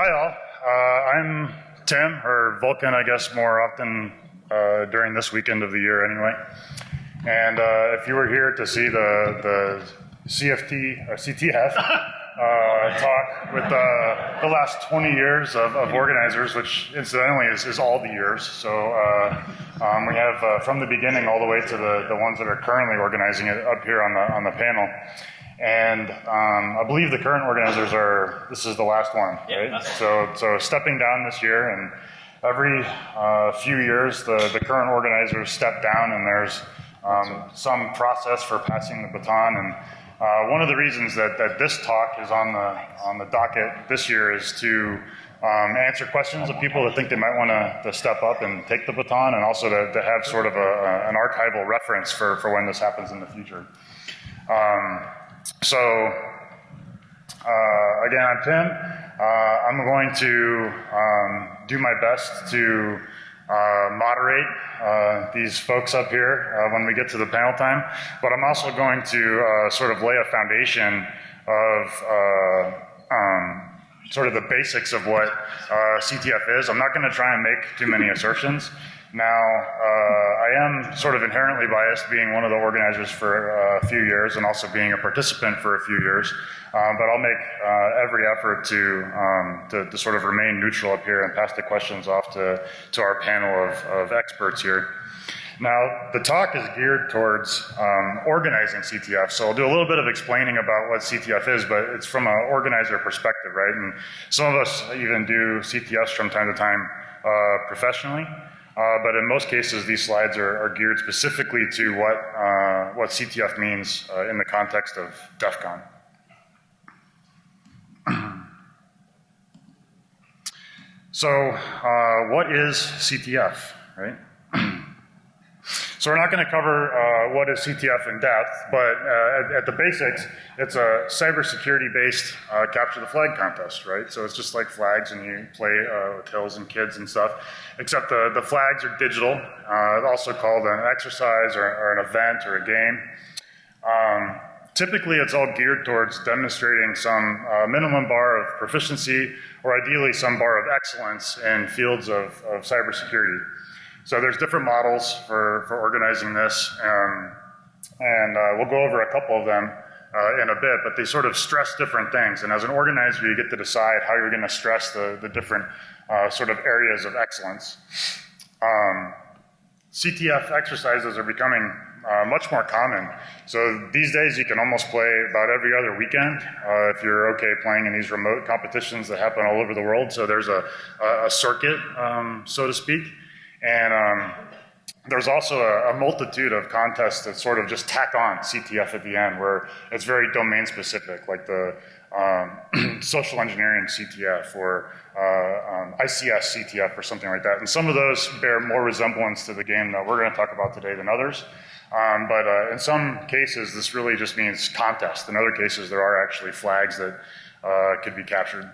Hi all, I'm Tim, or Vulcan I guess more often during this weekend of the year anyway. And if you were here to see the CFT, or CTF talk with the last 20 years of organizers, which incidentally is all the years. So we have from the beginning all the way to the ones that are currently organizing it up here on the panel. And I believe the current organizers this is the last one, right? Yeah. So stepping down this year, and every few years the current organizers step down, and there's some process for passing the baton. And one of the reasons that this talk is on the docket this year is to answer questions of people that think they might want to step up and take the baton, and also to have sort of an archival reference for when this happens in the future. Again, I'm Tim. I'm going to do my best to moderate these folks up here when we get to the panel time, but I'm also going to sort of lay a foundation of sort of the basics of what CTF is. I'm not going to try and make too many assertions. Now, I am sort of inherently biased, being one of the organizers for a few years and also being a participant for a few years, but I'll make every effort to sort of remain neutral up here and pass the questions off to our panel of experts here. Now, the talk is geared towards organizing CTF, so I'll do a little bit of explaining about what CTF is, but it's from an organizer perspective, right? And some of us even do CTFs from time to time professionally. But in most cases, these slides are geared specifically to what CTF means in the context of DEF CON. So, what is CTF, right? So we're not going to cover what is CTF in depth, but at the basics, it's a cybersecurity-based capture the flag contest, right? So it's just like flags, and you play with hills and kids and stuff, except the flags are digital, also called an exercise or an event or a game. Typically, it's all geared towards demonstrating some minimum bar of proficiency, or ideally some bar of excellence in fields of cybersecurity. So there's different models for organizing this, and we'll go over a couple of them in a bit, but they sort of stress different things. And as an organizer, you get to decide how you're going to stress the different sort of areas of excellence. CTF exercises are becoming much more common. So these days you can almost play about every other weekend if you're okay playing in these remote competitions that happen all over the world. So there's a circuit, so to speak. And there's also a multitude of contests that sort of just tack on CTF at the end, where it's very domain specific, like the social engineering CTF or ICS CTF or something like that. And some of those bear more resemblance to the game that we're going to talk about today than others. But in some cases, this really just means contest. In other cases, there are actually flags that could be captured.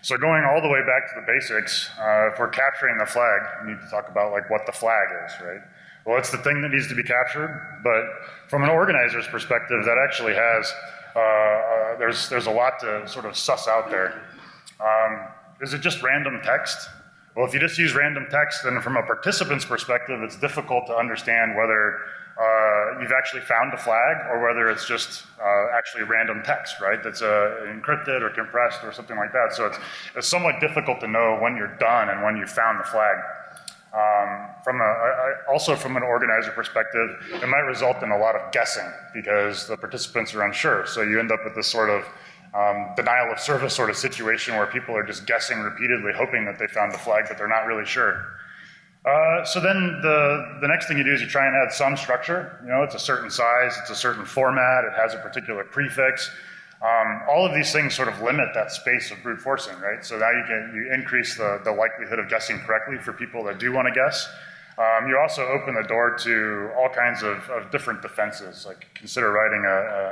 So going all the way back to the basics, if we're capturing the flag, we need to talk about like what the flag is, right? Well, it's the thing that needs to be captured, but from an organizer's perspective, that actually has, there's a lot to sort of suss out there. Is it just random text? Well, if you just use random text, then from a participant's perspective, it's difficult to understand whether you've actually found a flag or whether it's just actually random text, right? That's encrypted or compressed or something like that. So it's somewhat difficult to know when you're done and when you found the flag. Also from an organizer perspective, it might result in a lot of guessing because the participants are unsure. So you end up with this sort of denial of service sort of situation where people are just guessing repeatedly, hoping that they found the flag, but they're not really sure. So then the next thing you do is you try and add some structure. You know, it's a certain size, it's a certain format, it has a particular prefix. All of these things sort of limit that space of brute forcing, right? So now you increase the likelihood of guessing correctly for people that do want to guess. You also open the door to all kinds of different defenses, like consider writing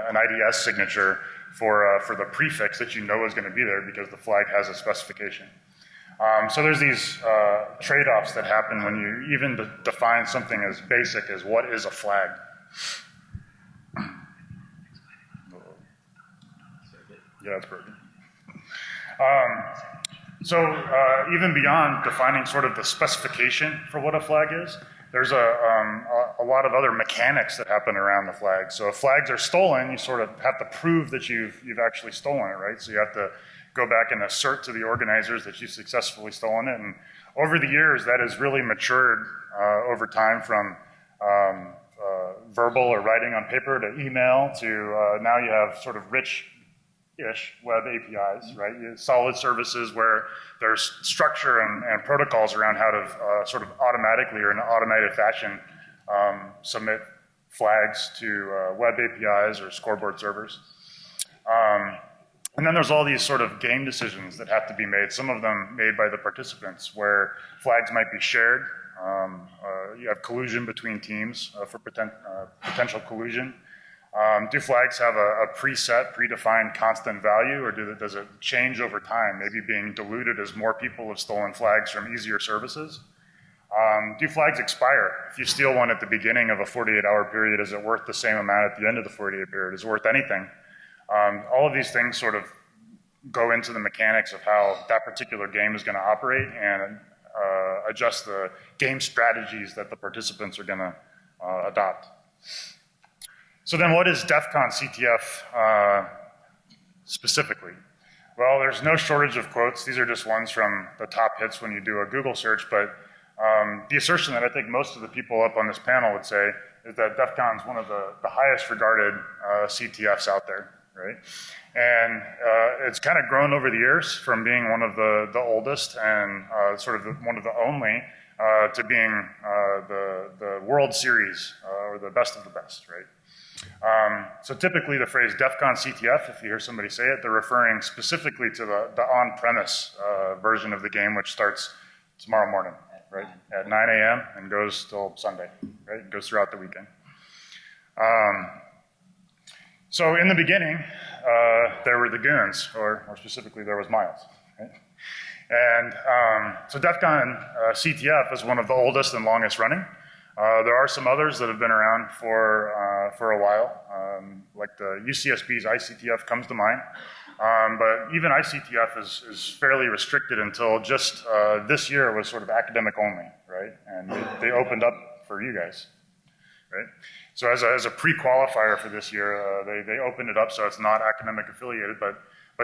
an IDS signature for the prefix that you know is going to be there because the flag has a specification. So there's these trade-offs that happen when you even define something as basic as what is a flag. Yeah, that's broken. So even beyond defining sort of the specification for what a flag is, there's a lot of other mechanics that happen around the flag. So if flags are stolen, you sort of have to prove that you've actually stolen it, right? So you have to go back and assert to the organizers that you've successfully stolen it. And over the years, that has really matured over time from verbal or writing on paper to email to now you have sort of rich-ish web APIs, right? Solid services where there's structure and protocols around how to sort of automatically or in an automated fashion submit flags to web APIs or scoreboard servers. And then there's all these sort of game decisions that have to be made, some of them made by the participants, where flags might be shared. You have collusion between teams for potential collusion. Do flags have a preset, predefined constant value, or does it change over time, maybe being diluted as more people have stolen flags from easier services? Do flags expire? If you steal one at the beginning of a 48-hour period, is it worth the same amount at the end of the 48 period? Is it worth anything? All of these things sort of go into the mechanics of how that particular game is going to operate and adjust the game strategies that the participants are going to adopt. So then what is DEF CON CTF specifically? Well, there's no shortage of quotes. These are just ones from the top hits when you do a Google search, but the assertion that I think most of the people up on this panel would say is that DEF CON is one of the highest regarded CTFs out there, right? And it's kind of grown over the years from being one of the oldest and sort of one of the only to being the World Series or the best of the best, right? So typically the phrase DEF CON CTF, if you hear somebody say it, they're referring specifically to the on-premise version of the game, which starts tomorrow morning, right? At 9 a.m. and goes till Sunday, right? It goes throughout the weekend. So in the beginning, there were the goons, or more specifically, there was Miles, right? And so DEF CON CTF is one of the oldest and longest running. There are some others that have been around for a while, like the UCSB's ICTF comes to mind. But even ICTF is fairly restricted until just this year was sort of academic only, right? And they opened up for you guys, right? So as a pre-qualifier for this year, they opened it up so it's not academic affiliated, but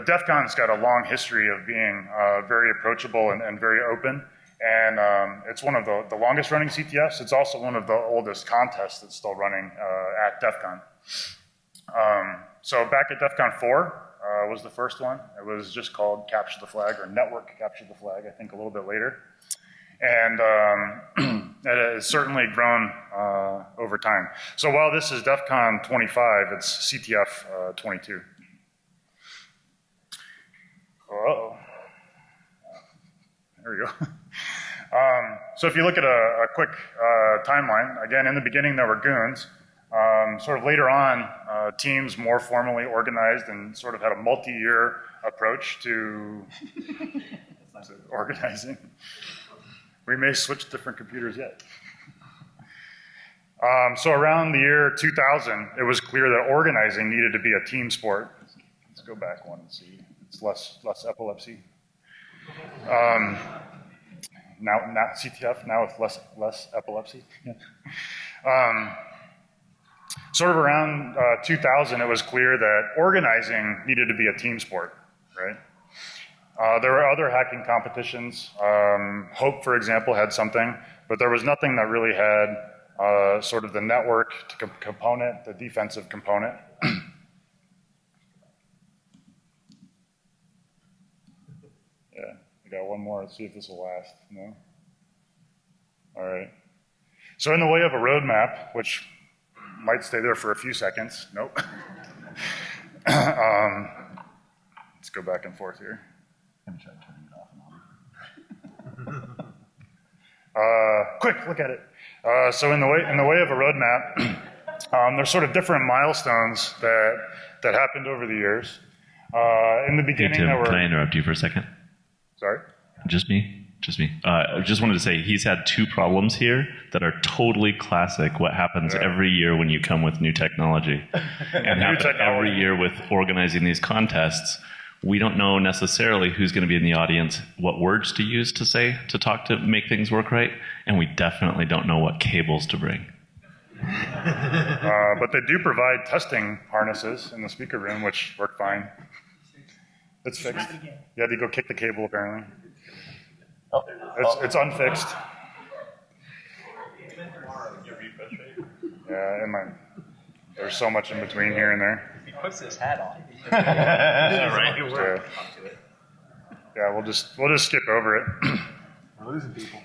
DEF CON's got a long history of being very approachable and very open. And it's one of the longest running CTFs. It's also one of the oldest contests that's still running at DEF CON. So back at DEF CON 4 was the first one. It was just called Capture the Flag, or Network Capture the Flag, I think a little bit later. And it has certainly grown over time. So while this is DEF CON 25, it's CTF 22. Uh-oh. There we go. So if you look at a quick timeline, again, in the beginning there were goons. Sort of later on, teams more formally organized and sort of had a multi-year approach to organizing. We may switch different computers yet. So around the year 2000, it was clear that organizing needed to be a team sport. Let's go back one and see. It's less epilepsy. Now CTF, now with less epilepsy. Yeah. Sort of around 2000, it was clear that organizing needed to be a team sport, right? There were other hacking competitions. Hope, for example, had something, but there was nothing that really had sort of the network component, the defensive component. Yeah, we got one more. Let's see if this will last. No? All right. So in the way of a roadmap, which might stay there for a few seconds. Nope. Let's go back and forth here. Let me try turning it off and on. Quick, look at it. So in the way of a roadmap, there's sort of different milestones that happened over the years. In the beginning, hey, Tim, there were. Can I interrupt you for a second? Sorry. Just me. I just wanted to say he's had two problems here that are totally classic. What happens every year when you come with new technology, and happen every year with organizing these contests. we don't know necessarily who's going to be in the audience, what words to use to say, to talk to make things work right, and we definitely don't know what cables to bring. But they do provide testing harnesses in the speaker room, which work fine. It's fixed. You had to go kick the cable, apparently. Oh, it's unfixed. Yeah, there's so much in between here and there. He puts his hat on. Right. Yeah, we'll just skip over it. We're losing people.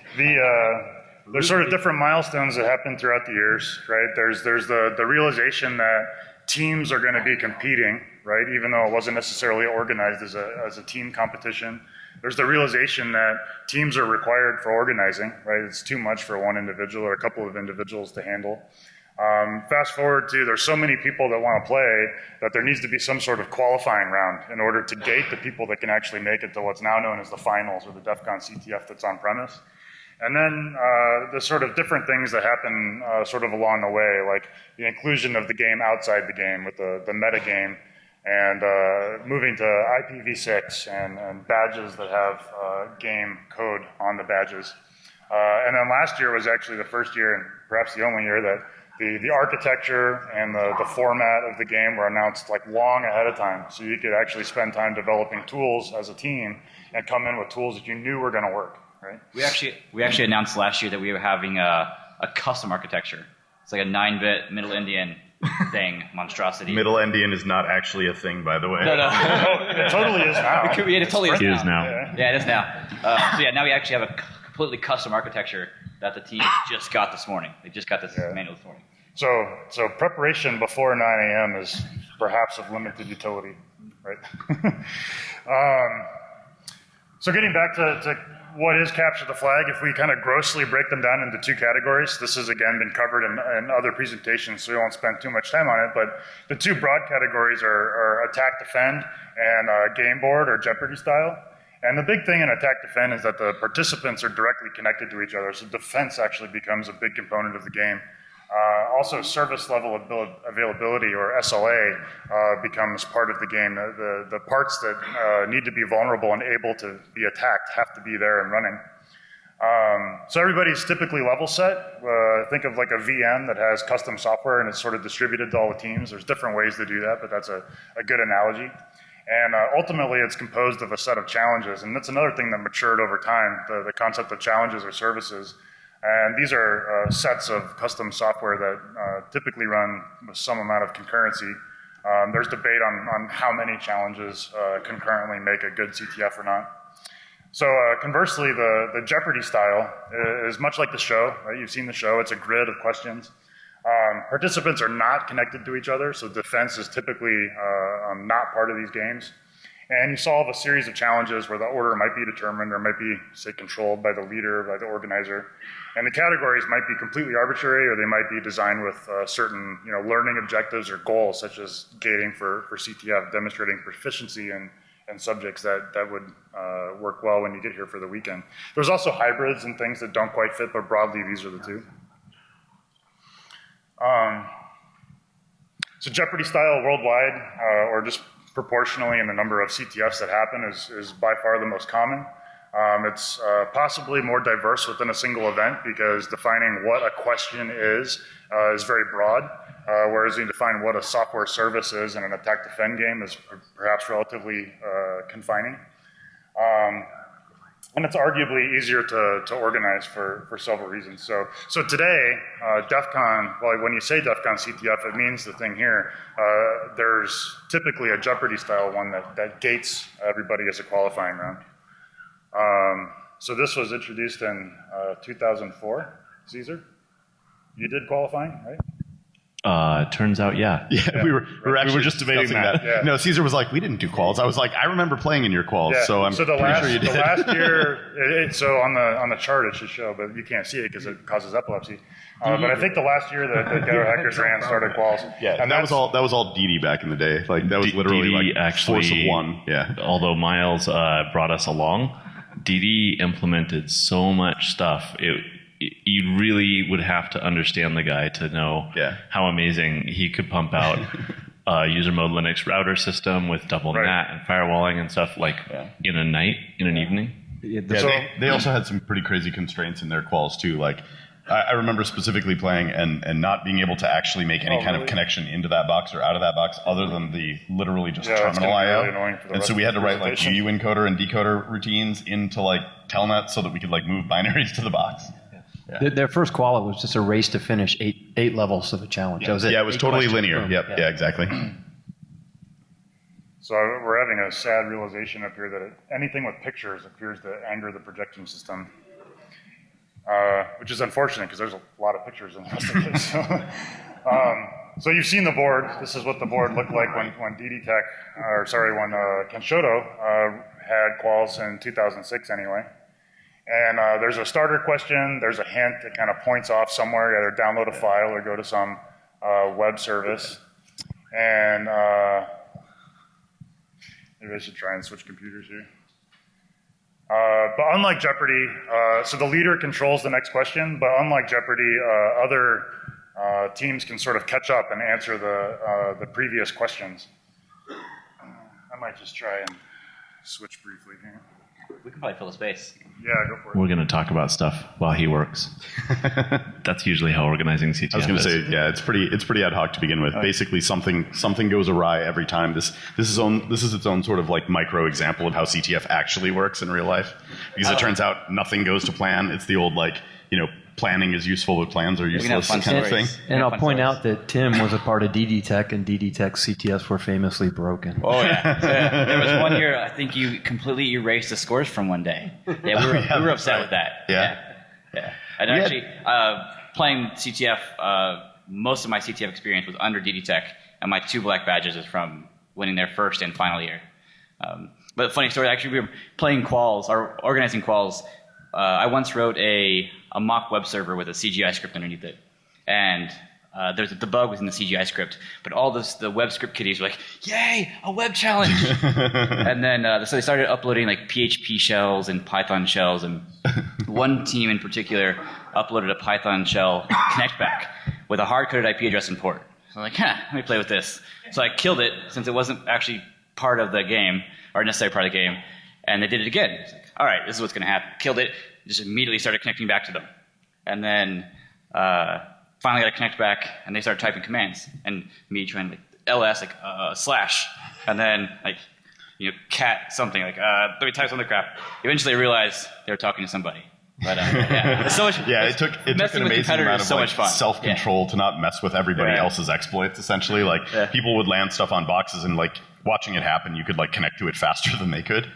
There's sort of different milestones that happen throughout the years, right? There's the realization that teams are going to be competing, right? Even though it wasn't necessarily organized as a team competition. There's the realization that teams are required for organizing, right? It's too much for one individual or a couple of individuals to handle. Fast forward to there's so many people that want to play that there needs to be some sort of qualifying round in order to gate the people that can actually make it to what's now known as the finals or the DEF CON CTF that's on premise. And then the sort of different things that happen sort of along the way, like the inclusion of the game outside the game with the meta game, and moving to IPv6 and badges that have game code on the badges. And then last year was actually the first year, and perhaps the only year, that the architecture and the format of the game were announced like long ahead of time. So you could actually spend time developing tools as a team and come in with tools that you knew were going to work, right? We actually announced last year that we were having a custom architecture. It's like a 9-bit Middle Indian thing, monstrosity. Middle Indian is not actually a thing, by the way. No. It totally is now. It totally is It now. is now. Yeah, it is now. So yeah, now we actually have a completely custom architecture that the team just got this morning. They just got this manual this morning. So preparation before 9 a.m. is perhaps of limited utility, right? So getting back to what is capture the flag, if we kind of grossly break them down into two categories, this has again been covered in other presentations, so we won't spend too much time on it, but the two broad categories are attack defend and game board or Jeopardy style. And the big thing in attack defend is that the participants are directly connected to each other, so defense actually becomes a big component of the game. Also, service level availability, or SLA, becomes part of the game. The parts that need to be vulnerable and able to be attacked have to be there and running. So everybody's typically level set. Think of like a VM that has custom software and it's sort of distributed to all the teams. There's different ways to do that, but that's a good analogy. And ultimately, it's composed of a set of challenges. And that's another thing that matured over time, the concept of challenges or services. And these are sets of custom software that typically run with some amount of concurrency. There's debate on how many challenges concurrently make a good CTF or not. So conversely, the Jeopardy style is much like the show, right? You've seen the show. It's a grid of questions. Participants are not connected to each other, so defense is typically not part of these games. And you solve a series of challenges where the order might be determined or might be, say, controlled by the leader, by the organizer. And the categories might be completely arbitrary, or they might be designed with certain learning objectives or goals, such as gating for CTF, demonstrating proficiency in subjects that would work well when you get here for the weekend. There's also hybrids and things that don't quite fit, but broadly these are the two. So Jeopardy style worldwide, or just proportionally in the number of CTFs that happen, is by far the most common. It's possibly more diverse within a single event because defining what a question is very broad, whereas you define what a software service is in an attack defend game is perhaps relatively confining. And it's arguably easier to organize for several reasons. So today, DEF CON, well, when you say DEF CON CTF, it means the thing here. There's typically a Jeopardy style one that gates everybody as a qualifying round. So this was introduced in 2004, Caesar. You did qualifying, right? Turns out, yeah. Yeah, we were actually just debating discussing that. Yeah. No, Caesar was like, we didn't do quals. I was like, I remember playing in your quals, Yeah. so I'm the pretty last, sure you did. The last year, so on the chart it should show, but you can't see it because it causes epilepsy. But I think the last year that the Ghetto Hackers ran started quals. Yeah, and that was all DD back in the day. Like that was literally DD like actually, force of one. Yeah. Although Miles brought us along, DD implemented so much stuff. You really would have to understand the guy to know how amazing he could pump out user mode Linux router system with double Right. NAT and firewalling and stuff like in a night, in an evening. Yeah, So- they also had some pretty crazy constraints in their quals too. Like I remember specifically playing and not being able to actually make any kind of connection into that box or out of that box other than the literally just Yeah, that's terminal gonna be IO. really annoying for the And rest so we of had to the write like presentation. UU encoder and decoder routines into like telnet so that we could like move binaries to the box. Their first qual was just a race to finish eight levels of a challenge. That was it. Yeah, it was 8 totally questions. linear. Boom. Yep. Yeah, exactly. So we're having a sad realization up here that anything with pictures appears to anger the projection system, which is unfortunate because there's a lot of pictures in the rest of this. So you've seen the board. This is what the board looked like when DD Tech, when Kenshoto had quals in 2006 anyway. And there's a starter question. There's a hint that kind of points off somewhere. Either download a file or go to some web service. And maybe I should try and switch computers here. But unlike Jeopardy, so the leader controls the next question, but unlike Jeopardy, other teams can sort of catch up and answer the previous questions. I might just try and switch briefly here. We can probably fill the space. Yeah, go for it. We're going to talk about stuff while he works. That's usually how organizing CTF I was going to is. say, yeah, it's pretty ad hoc to begin with. Basically, something goes awry every time. This is its own sort of like micro example of how CTF actually works in real life, because it turns out nothing goes to plan. It's the old like planning is useful, but plans are can have useless fun kind of thing. stories. And I'll Fun point stories. out that Tim was a part of DD Tech, and DD Tech CTFs were famously broken. Oh yeah. There was one year I think you completely erased the scores from one day. Yeah, we were upset with that. Yeah. And We had- actually, playing CTF, most of my CTF experience was under DD Tech, and my 2 black badges is from winning their first and final year. But funny story, actually, we were playing quals, or organizing quals. I once wrote a mock web server with a CGI script underneath it, and the bug was in the CGI script, but all the web script kiddies were like, "Yay, a web challenge!" And then so they started uploading like PHP shells and Python shells, and one team in particular uploaded a Python shell connectback with a hard-coded IP address and port. So I'm like, let me play with this. So I killed it since it wasn't actually part of the game or a necessary part of the game, and they did it again. It's like, all right, this is what's going to happen. Killed it, just immediately started connecting back to them. And then finally got to connect back, and they started typing commands. And me trying to, like, ls, like, slash, and then, like, cat something, like, let me type some other crap. Eventually I realized they were talking to somebody. But, yeah, it's so much, Yeah, it took an messing with amazing competitors amount is of so like, much fun. self-control to not mess with everybody Yeah. else's exploits. Essentially, like people would land stuff on boxes, and like watching it happen, you could like connect to it faster than they could.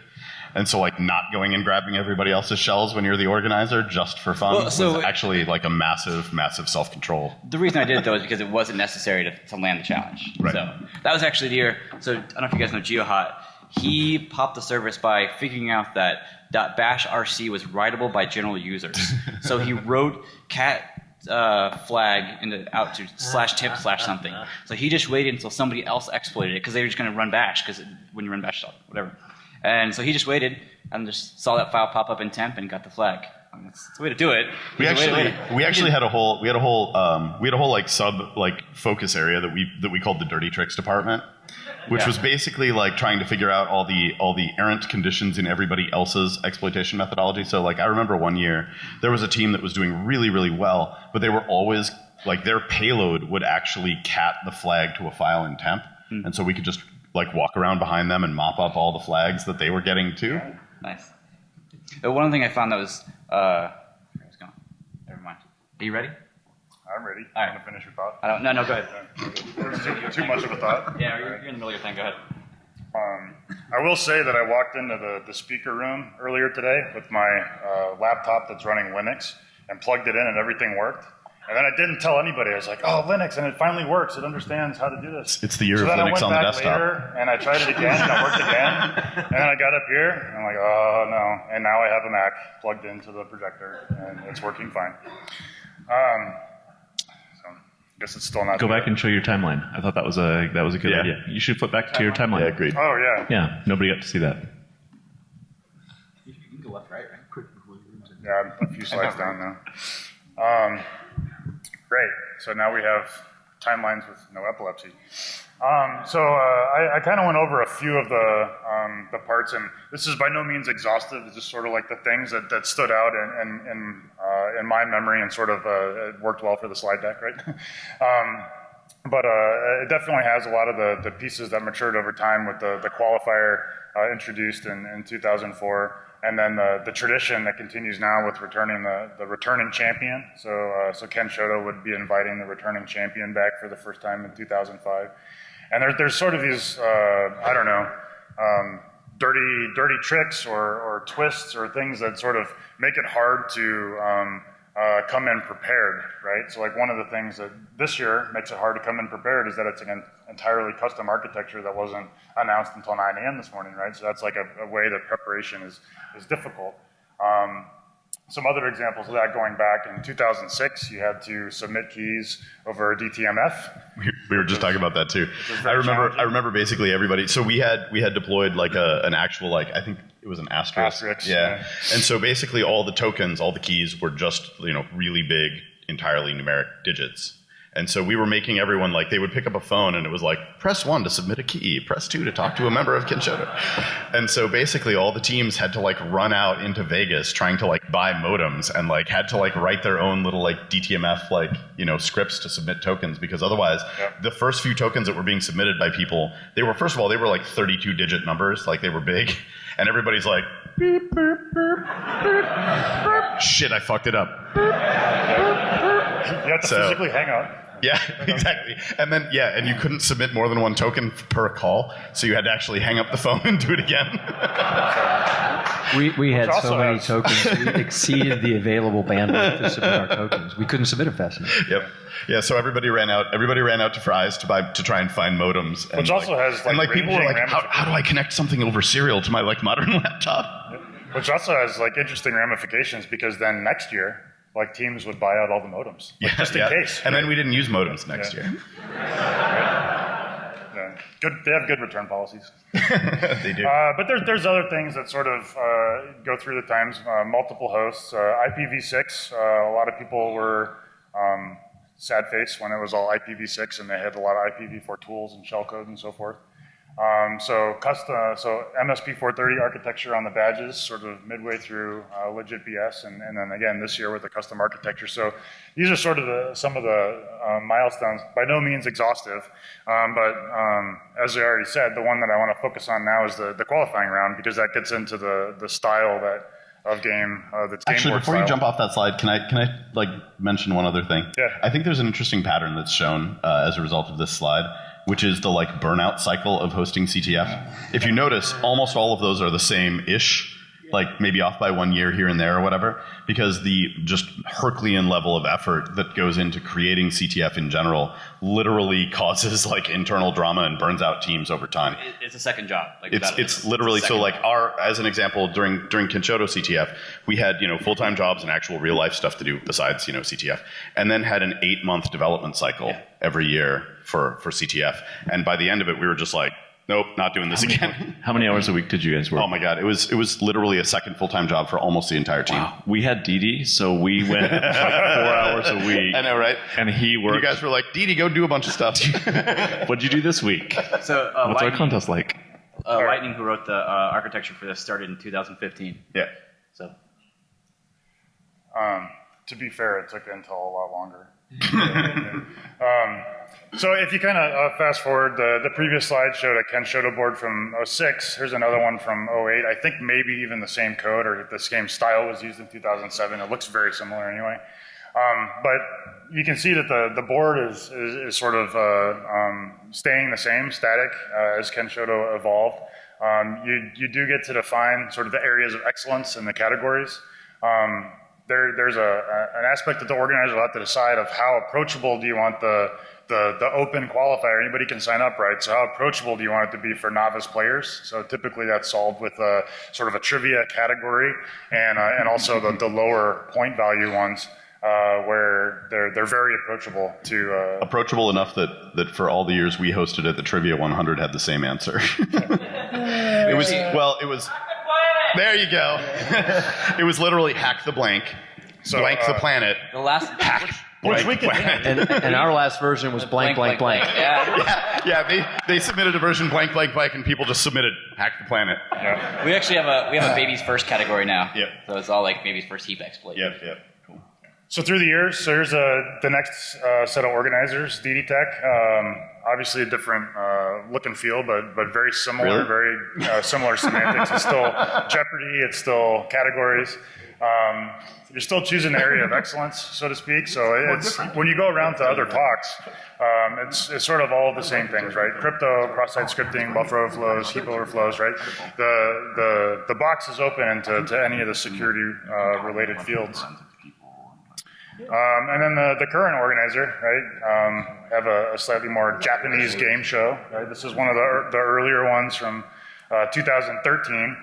And so, like, not going and grabbing everybody else's shells when you're the organizer just for fun was actually like a massive, massive self-control. The reason I did it, though, is because it wasn't necessary to land the challenge. Right. So that was actually the year. So I don't know if you guys know GeoHot. He popped the service by figuring out that .bash RC was writable by general users. So he wrote cat flag out to /temp/ something. So he just waited until somebody else exploited it because they were just going to run bash, because when you run bash, whatever. And so he just waited and just saw that file pop up in temp and got the flag. I mean, that's the way to do it. We actually had a whole like sub like focus area that we called the dirty tricks department, which was basically like trying to figure out all the errant conditions in everybody else's exploitation methodology. So like I remember one year there was a team that was doing really, really well, but they were always like their payload would actually cat the flag to a file in temp, and so we could just like walk around behind them and mop up all the flags that they were getting too. Nice. One thing I found that was where was going? Never mind. Are you ready? I'm ready. All right. Want to finish your thought? I don't. No, go ahead. Too much of a thought. Yeah, you're in the middle of your thing. Go ahead. I will say that I walked into the speaker room earlier today with my laptop that's running Linux and plugged it in, and everything worked. And then I didn't tell anybody. I was like, "Oh, Linux," and it finally works. It understands how to do this. It's the year so of then Linux on the I went back desktop. later, and I tried it again, and it worked again. And then I got up here, and I'm like, "Oh no!" And now I have a Mac plugged into the projector, and it's working fine. So I guess it's still not. Go back and show your timeline. I thought that was a good Yeah. idea. You should flip back to your timeline. Yeah, agreed. Oh yeah. Yeah, nobody got to see that. You can go left, right? Yeah, I'm a few slides down now. Great. So now we have timelines with no epilepsy. I kind of went over a few of the parts, and this is by no means exhaustive. It's just sort of like the things that stood out in my memory and sort of it worked well for the slide deck, right? But it definitely has a lot of the pieces that matured over time with the qualifier introduced in 2004. And then the tradition that continues now with returning the returning champion. So Ken Shoto would be inviting the returning champion back for the first time in 2005. And there's sort of these, I don't know, dirty tricks or twists or things that sort of make it hard to come in prepared, right? So like one of the things that this year makes it hard to come in prepared is that it's an entirely custom architecture that wasn't announced until 9 a.m. this morning, right? So that's like a way that preparation is difficult. Some other examples of that going back in 2006, you had to submit keys over DTMF. We were just talking about that too. I remember basically everybody. So we had deployed like an actual, like, I think it was an asterisk. Yeah. And so basically all the tokens, all the keys were just, really big, entirely numeric digits. And so we were making everyone, like, they would pick up a phone and it was like, press 1 to submit a key, press 2 to talk to a member of Ken Shoto. And so basically all the teams had to like run out into Vegas trying to like buy modems and like had to like write their own little like DTMF like, scripts to submit tokens, because otherwise the first few tokens that were being submitted by people, they were like 32 digit numbers, like they were big. And everybody's like, beep, beep, beep, beep. Shit, I fucked it up. You have to physically hang up. Yeah, exactly. And then, and you couldn't submit more than one token per call, so you had to actually hang up the phone and do it again. We had so many tokens, we exceeded the available bandwidth to submit our tokens. We couldn't submit them fast enough. Yep. Yeah, so everybody ran out to Fry's to try and find modems. And which also has like, and like people were like, how do I connect something over serial to my like modern laptop? Yep. Which also has like interesting ramifications, because then next year, like teams would buy out all the modems, just in case. And then we didn't use modems next year. Yeah. Good. They have good return policies. They do. But there's other things that sort of go through the times. Multiple hosts, IPv6. A lot of people were sad face when it was all IPv6, and they had a lot of IPv4 tools and shellcode and so forth. So MSP 430 architecture on the badges, sort of midway through legit BS, and then again this year with the custom architecture. So these are sort of some of the milestones. By no means exhaustive, but as I already said, the one that I want to focus on now is the qualifying round, because that gets into the style of game that's game Actually, board before style. you jump off that slide, can I like mention one other thing? Yeah. I think there's an interesting pattern that's shown as a result of this slide, which is the like burnout cycle of hosting CTF. If you notice, almost all of those are the same-ish, like maybe off by 1 year here and there or whatever, because the just Herculean level of effort that goes into creating CTF in general literally causes like internal drama and burns out teams over time. It's a second job. Like, It's literally, so like as an example, during Ken Shoto CTF, we had, full-time jobs and actual real life stuff to do besides, CTF, and then had an 8-month development cycle every year for CTF. And by the end of it, we were just like, nope, not doing this again. How many hours a week did you guys work? Oh my God, it was literally a second full-time job for almost the entire team. Wow. We had Didi, so we went like 4 hours a week. I know, right? And he worked. You guys were like, Didi, go do a bunch of stuff. What'd you do this week? So What's our contest like? Lightning, who wrote the architecture for this, started in 2015. Yeah. So to be fair, it took Intel a lot longer. So if you kind of fast forward, the previous slide showed a Ken Shoto board from 06. Here's another one from 08. I think maybe even the same code or the same style was used in 2007. It looks very similar anyway. But you can see that the board is sort of staying the same, static, as Ken Shoto evolved. You do get to define sort of the areas of excellence and the categories. There's an aspect that the organizer will have to decide of how approachable do you want the open qualifier. Anybody can sign up, right? So how approachable do you want it to be for novice players? So typically that's solved with sort of a trivia category and also the lower point value ones where they're very approachable to approachable enough that for all the years we hosted it, the Trivia 100 had the same answer. It was. There you go. It was literally hack the blank, blank the planet, the last hack Which we can. And our last version was blank. Yeah. Yeah, they submitted a version blank, and people just submitted hack the planet. Yeah. We actually have a baby's first category now. Yep. So it's all like baby's first heap exploit. Yep. Cool. So through the years, so here's the next set of organizers, DD Tech. Obviously a different look and feel, but very similar, Really? very similar semantics. It's still Jeopardy, it's still categories. You're still choosing the area of excellence, so to speak. So it's when you go around to other talks, it's sort of all the same things, right? Crypto, cross-site scripting, buffer overflows, heap overflows, right? The box is open to any of the security related fields. And then the current organizer, right, have a slightly more Japanese game show, right? This is one of the earlier ones from 2013.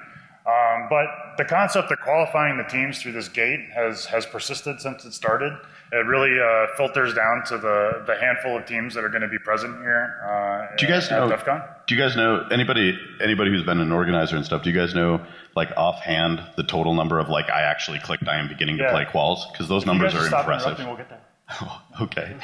But the concept of qualifying the teams through this gate has persisted since it started. It really filters down to the handful of teams that are going to be present here Do you guys at know? DEF CON. Do you guys know anybody who's been an organizer and stuff? Do you guys know, like offhand, the total number of like I actually clicked I am beginning to play quals? Because those numbers are impressive. We'll get there. Okay.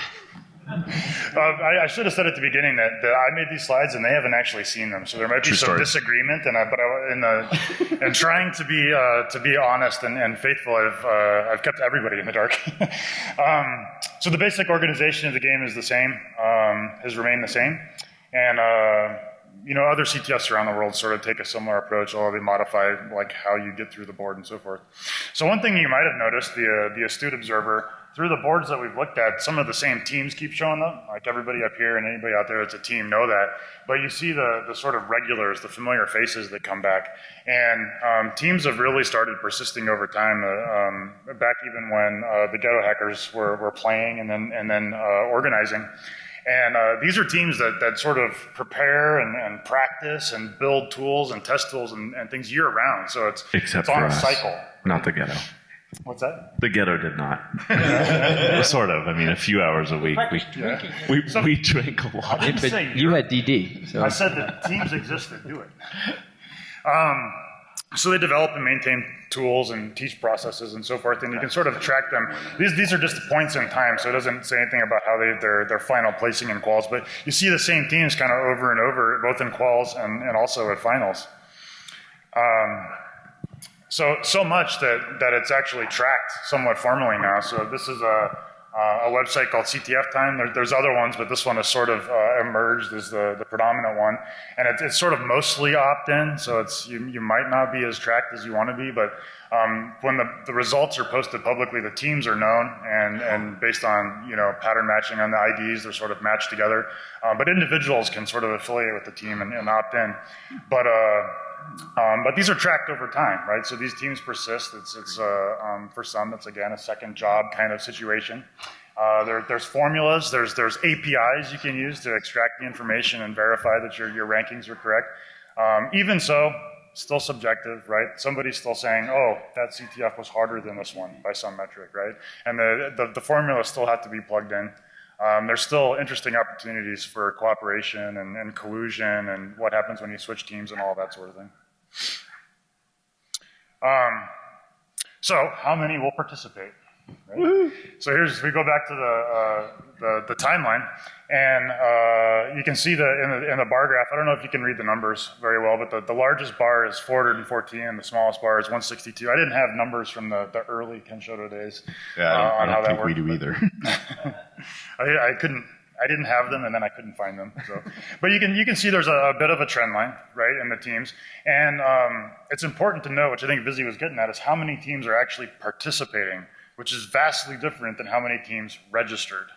I should have said at the beginning that I made these slides and they haven't actually seen them, so there might be True some story. disagreement. And trying to be honest and faithful, I've kept everybody in the dark. So the basic organization of the game is the same, has remained the same, and other CTFs around the world sort of take a similar approach, although they modify like how you get through the board and so forth. So one thing you might have noticed, the astute observer, through the boards that we've looked at, some of the same teams keep showing up. Like everybody up here and anybody out there that's a team know that. But you see the sort of regulars, the familiar faces that come back. And teams have really started persisting over time, back even when the ghetto hackers were playing and then organizing. And these are teams that sort of prepare and practice and build tools and test tools and things year round. So it's on a cycle. Not the ghetto. What's that? The ghetto did not. Sort of. I mean, a few hours a week. We drank a lot. But you had DD. So. I said that teams exist that do it. So they develop and maintain tools and teach processes and so forth, and you can sort of track them. These are just points in time, so it doesn't say anything about how their final placing in quals, but you see the same teams kind of over and over, both in quals and also at finals. So much that it's actually tracked somewhat formally now. So this is a website called CTF Time. There's other ones, but this one has sort of emerged as the predominant one. And it's sort of mostly opt-in, so you might not be as tracked as you want to be, but when the results are posted publicly, the teams are known, and based on pattern matching on the IDs, they're sort of matched together. But individuals can sort of affiliate with the team and opt in. But these are tracked over time, right? So these teams persist. It's for some, it's again a second job kind of situation. There's formulas. There's APIs you can use to extract the information and verify that your rankings are correct. Even so, still subjective, right? Somebody's still saying, oh, that CTF was harder than this one by some metric, right? And the formulas still have to be plugged in. There's still interesting opportunities for cooperation and collusion and what happens when you switch teams and all that sort of thing. So how many will participate? Right? So we go back to the timeline, and you can see in the bar graph, I don't know if you can read the numbers very well, but the largest bar is 414, and the smallest bar is 162. I didn't have numbers from the early Kenshoto days. Yeah, I don't think we do but either. I didn't have them, and then I couldn't find them. So, but you can see there's a bit of a trend line, right, in the teams, and it's important to know, which I think Vizzy was getting at, is how many teams are actually participating, which is vastly different than how many teams registered,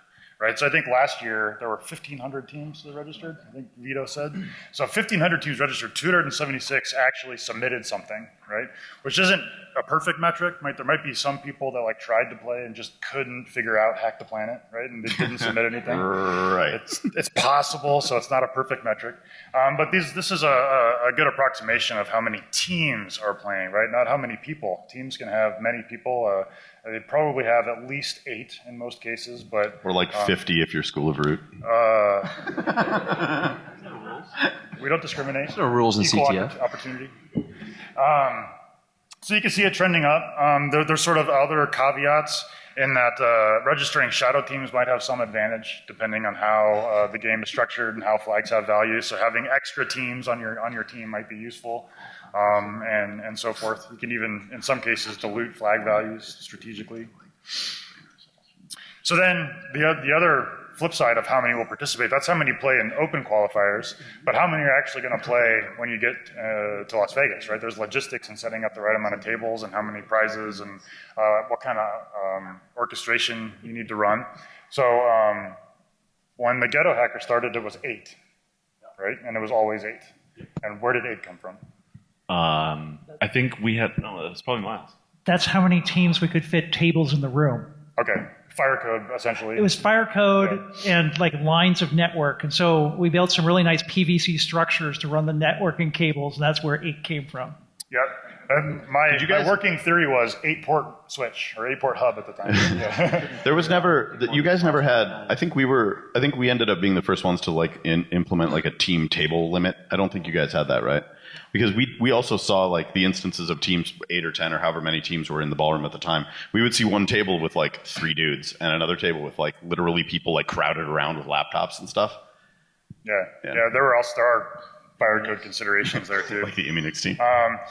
right? So I think last year there were 1,500 teams that registered, I think Vito said. So 1,500 teams registered, 276 actually submitted something, right? Which isn't a perfect metric, right? There might be some people that like tried to play and just couldn't figure out Hack the Planet, right? And they didn't submit anything. Right. It's possible, so it's not a perfect metric. But this is a good approximation of how many teams are playing, right? Not how many people. Teams can have many people. They probably have at least 8 in most cases, but... Or like 50 if you're School of Root. We don't discriminate. There's no rules in Equal CTF. opportunity. So you can see it trending up. There's sort of other caveats. in that registering shadow teams might have some advantage depending on how the game is structured and how flags have value. So having extra teams on your team might be useful, and so forth. You can even, in some cases, dilute flag values strategically. So then the other flip side of how many will participate, that's how many play in open qualifiers, but how many are actually going to play when you get to Las Vegas, right? There's logistics in setting up the right amount of tables and how many prizes and what kind of orchestration you need to run. So when the Ghetto Hacker started, it was 8, right? And it was always 8. And where did 8 come from? I think we had, no, it's probably Miles. That's how many teams we could fit tables in the room. Okay, fire code, essentially. It was fire code and like lines of network. And so we built some really nice PVC structures to run the networking cables, and that's where 8 came from. Yep. My working theory was 8-port switch or 8-port hub at the time. Yeah. There was never, you guys never had, I think we ended up being the first ones to like implement like a team table limit. I don't think you guys had that, right? Because we also saw like the instances of teams, 8 or 10 or however many teams were in the ballroom at the time. We would see one table with like 3 dudes and another table with like literally people like crowded around with laptops and stuff. Yeah. There are fire code considerations there too. Like the Immunix team.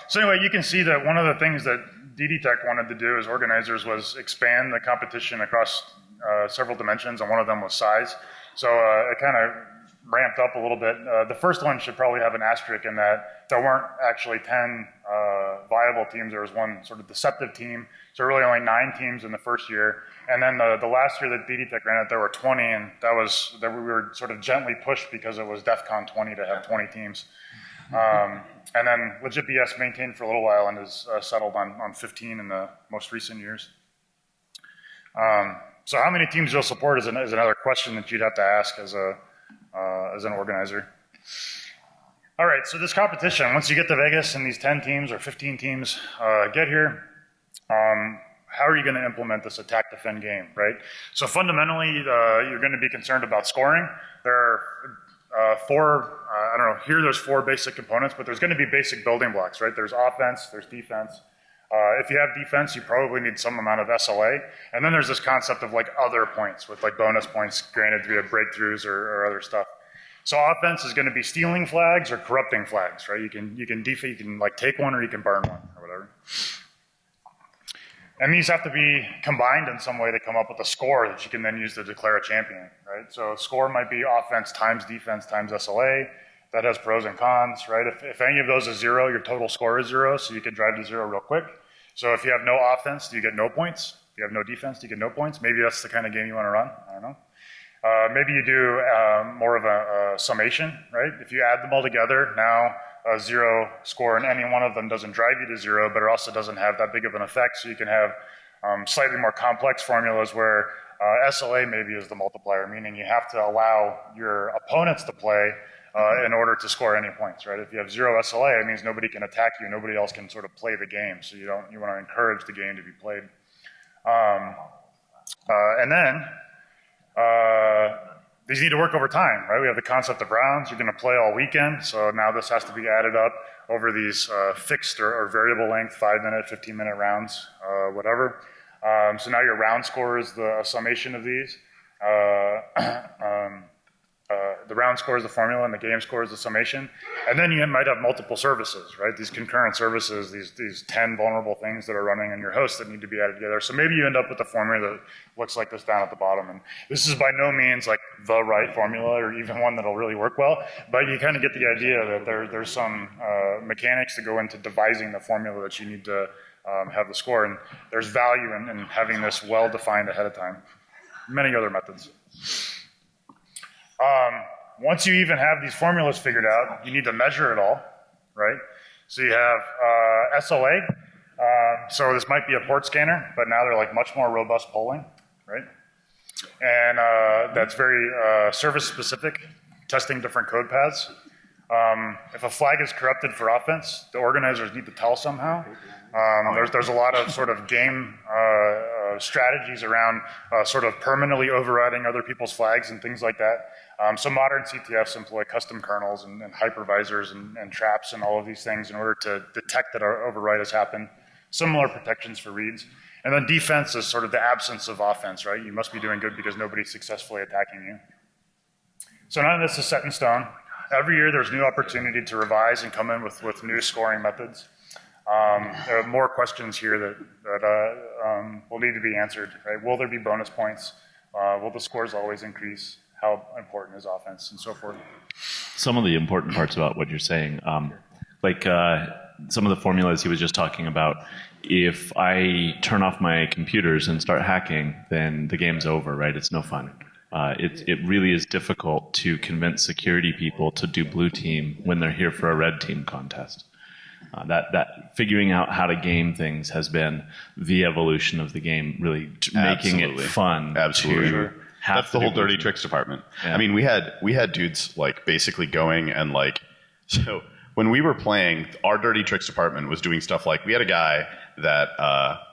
So anyway, you can see that one of the things that DD Tech wanted to do as organizers was expand the competition across several dimensions, and one of them was size. So it kind of ramped up a little bit. The first one should probably have an asterisk in that there weren't actually 10 viable teams. There was one sort of deceptive team. So really only 9 teams in the first year. And then the last year that DD Tech ran it, there were 20, and that we were sort of gently pushed because it was DEF CON 20 to have 20 teams. And then Legit BS maintained for a little while and has settled on 15 in the most recent years. So how many teams you'll support is another question that you'd have to ask as an organizer. All right, so this competition, once you get to Vegas and these 10 teams or 15 teams get here, how are you going to implement this attack defend game, right? So fundamentally, you're going to be concerned about scoring. There are 4, I don't know, here there's 4 basic components, but there's going to be basic building blocks, right? There's offense, there's defense. If you have defense, you probably need some amount of SLA. And then there's this concept of like other points with like bonus points granted via breakthroughs or other stuff. So offense is going to be stealing flags or corrupting flags, right? You can like take one or you can burn one or whatever. And these have to be combined in some way to come up with a score that you can then use to declare a champion, right? So score might be offense times defense times SLA. That has pros and cons, right? If any of those is 0, your total score is 0, so you can drive to 0 real quick. So if you have no offense, do you get no points? If you have no defense, do you get no points? Maybe that's the kind of game you want to run. I don't know. Maybe you do more of a summation, right? If you add them all together, now a 0 score in any one of them doesn't drive you to 0, but it also doesn't have that big of an effect. So you can have slightly more complex formulas where SLA maybe is the multiplier, meaning you have to allow your opponents to play in order to score any points, right? If you have 0 SLA, it means nobody can attack you, nobody else can sort of play the game. So you want to encourage the game to be played. And then these need to work over time, right? We have the concept of rounds. You're going to play all weekend, so now this has to be added up over these fixed or variable length 5-minute, 15-minute rounds, whatever. So now your round score is the summation of these. The round score is the formula and the game score is the summation. And then you might have multiple services, right? These concurrent services, these 10 vulnerable things that are running on your host that need to be added together. So maybe you end up with a formula that looks like this down at the bottom. And this is by no means like the right formula or even one that'll really work well, but you kind of get the idea that there's some mechanics that go into devising the formula that you need to have the score. And there's value in having this well-defined ahead of time. Many other methods. Once you even have these formulas figured out, you need to measure it all, right? So you have SLA. So this might be a port scanner, but now they're like much more robust polling, right? And that's very service specific, testing different code paths. If a flag is corrupted for offense, the organizers need to tell somehow. There's a lot of sort of game strategies around sort of permanently overriding other people's flags and things like that. So modern CTFs employ custom kernels and hypervisors and traps and all of these things in order to detect that our override has happened. Similar protections for reads. And then defense is sort of the absence of offense, right? You must be doing good because nobody's successfully attacking you. So none of this is set in stone. Every year there's new opportunity to revise and come in with new scoring methods. There are more questions here that will need to be answered, right? Will there be bonus points? Will the scores always increase? How important is offense and so forth? Some of the important parts about what you're saying, like some of the formulas he was just talking about, if I turn off my computers and start hacking, then the game's over, right? It's no fun. It really is difficult to convince security people to do blue team when they're here for a red team contest. That figuring out how to game things has been the evolution of the game, really making it fun. Absolutely. That's the whole dirty team. tricks department. Yeah. I mean, we had dudes like basically going and like, so when we were playing, our dirty tricks department was doing stuff like, we had a guy that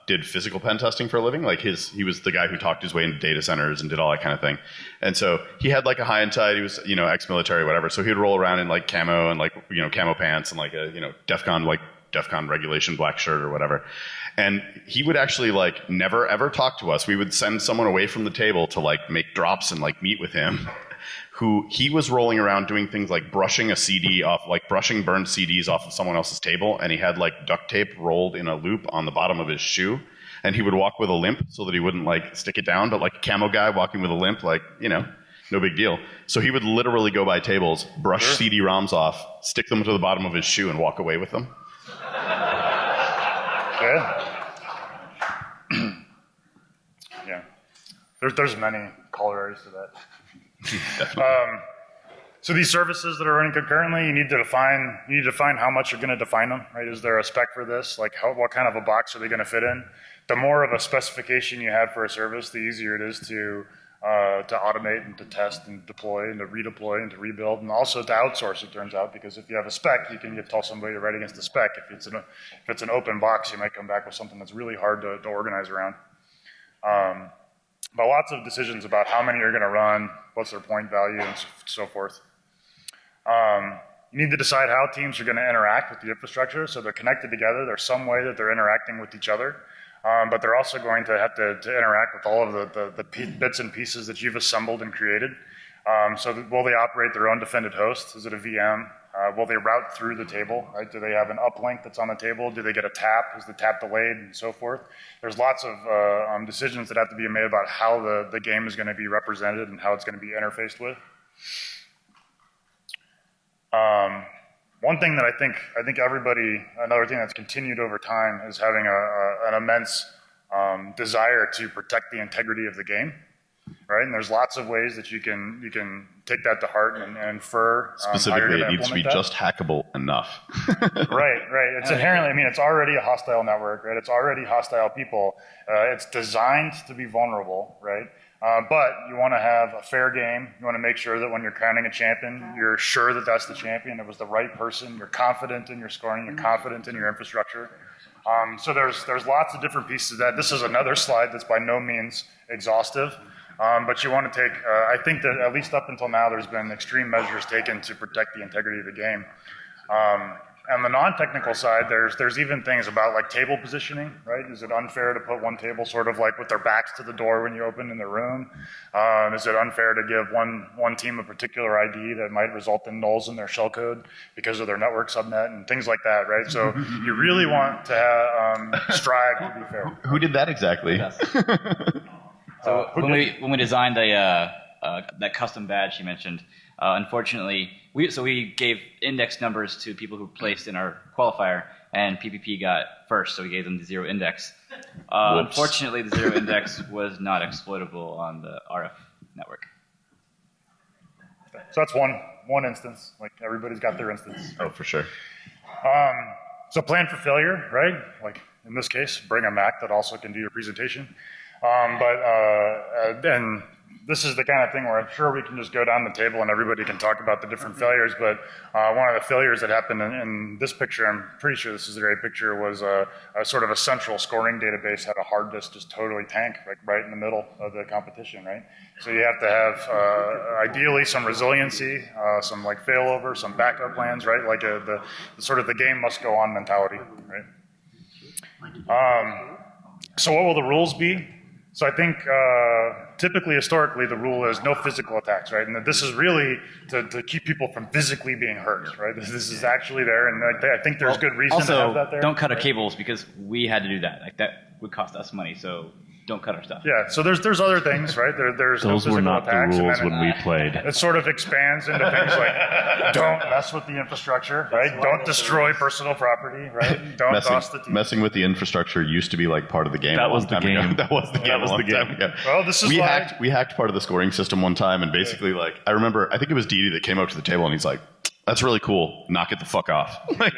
did physical pen testing for a living. Like he was the guy who talked his way into data centers and did all that kind of thing. And so he had like a high and tight, he was, ex-military, whatever. So he'd roll around in like camo and like, camo pants and like a, DEF CON regulation black shirt or whatever. And he would actually like never ever talk to us. We would send someone away from the table to like make drops and like meet with him. Who he was rolling around doing things like brushing a CD off, like brushing burned CDs off of someone else's table, and he had like duct tape rolled in a loop on the bottom of his shoe, and he would walk with a limp so that he wouldn't like stick it down, but like a camo guy walking with a limp, like, no big deal. So he would literally go by tables, brush CD-ROMs off, stick them to the bottom of his shoe, and walk away with them. Okay. Yeah. There's many corollaries to that. So these services that are running concurrently, you need to define how much you're going to define them, right? Is there a spec for this? Like what kind of a box are they going to fit in? The more of a specification you have for a service, the easier it is to automate and to test and deploy and to redeploy and to rebuild and also to outsource, it turns out, because if you have a spec, you can tell somebody to write against the spec. If it's an open box, you might come back with something that's really hard to organize around. But lots of decisions about how many you're going to run, what's their point value, and so forth. You need to decide how teams are going to interact with the infrastructure, so they're connected together. There's some way that they're interacting with each other, but they're also going to have to interact with all of the bits and pieces that you've assembled and created. Will they operate their own defended host? Is it a VM? Will they route through the table? Right? Do they have an uplink that's on the table? Do they get a tap? Is the tap delayed? And so forth. There's lots of decisions that have to be made about how the game is going to be represented and how it's going to be interfaced with. One thing that I think everybody, another thing that's continued over time is having an immense desire to protect the integrity of the game. Right, and there's lots of ways that you can take that to heart and infer. Specifically, it needs to be just hackable enough. Right. It's inherently, it's already a hostile network, right? It's already hostile people. It's designed to be vulnerable, right? But you want to have a fair game. You want to make sure that when you're crowning a champion, you're sure that that's the champion. It was the right person. You're confident in your scoring. You're confident in your infrastructure. So there's lots of different pieces of that. This is another slide that's by no means exhaustive. But you want to take, I think that at least up until now, there's been extreme measures taken to protect the integrity of the game. On the non-technical side, there's even things about like table positioning, right? Is it unfair to put one table sort of like with their backs to the door when you open in the room? Is it unfair to give one team a particular ID that might result in nulls in their shellcode because of their network subnet and things like that, right? So you really want to strive to be fair. Who did that exactly? So when we designed that custom badge you mentioned, unfortunately, we gave index numbers to people who placed in our qualifier, and PPP got first, so we gave them the 0 index. Unfortunately, the 0 index was not exploitable on the RF network. So that's one instance. Like everybody's got their instance. Oh, for sure. So plan for failure, right? Like in this case, bring a Mac that also can do your presentation. Then this is the kind of thing where I'm sure we can just go down the table and everybody can talk about the different failures, but one of the failures that happened in this picture, I'm pretty sure this is the right picture, was a sort of a central scoring database had a hard disk just totally tank, like right in the middle of the competition, right? So you have to have ideally some resiliency, some like failover, some backup plans, right? Like the sort of the game must go on mentality, right? So what will the rules be? So I think typically, historically, the rule is no physical attacks, right? And this is really to keep people from physically being hurt, right? This is actually there, and I think there's good reason to have that there. Don't cut our cables because we had to do that. Like that would cost us money, so don't cut our stuff. Yeah, so there's other things, right? There's no Those physical were not the attacks, and rules then when we played. it sort of expands into things like don't mess with the infrastructure, right? Don't destroy personal property, right? Don't toss the team. Messing with the infrastructure used to be like part of the game. That a long was the time ago. game. That was the game. That was a long the game. time ago. Well, this is why We hacked part of the scoring system one time, and basically, like, I remember, I think it was Didi that came up to the table, and he's like, "That's really cool. Knock it the fuck off." Like,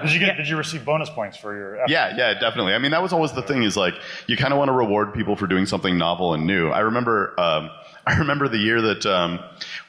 Did you receive bonus points for your effort? yeah, definitely. I mean, that was always the thing, is like, you kind of want to reward people for doing something novel and new. I remember the year that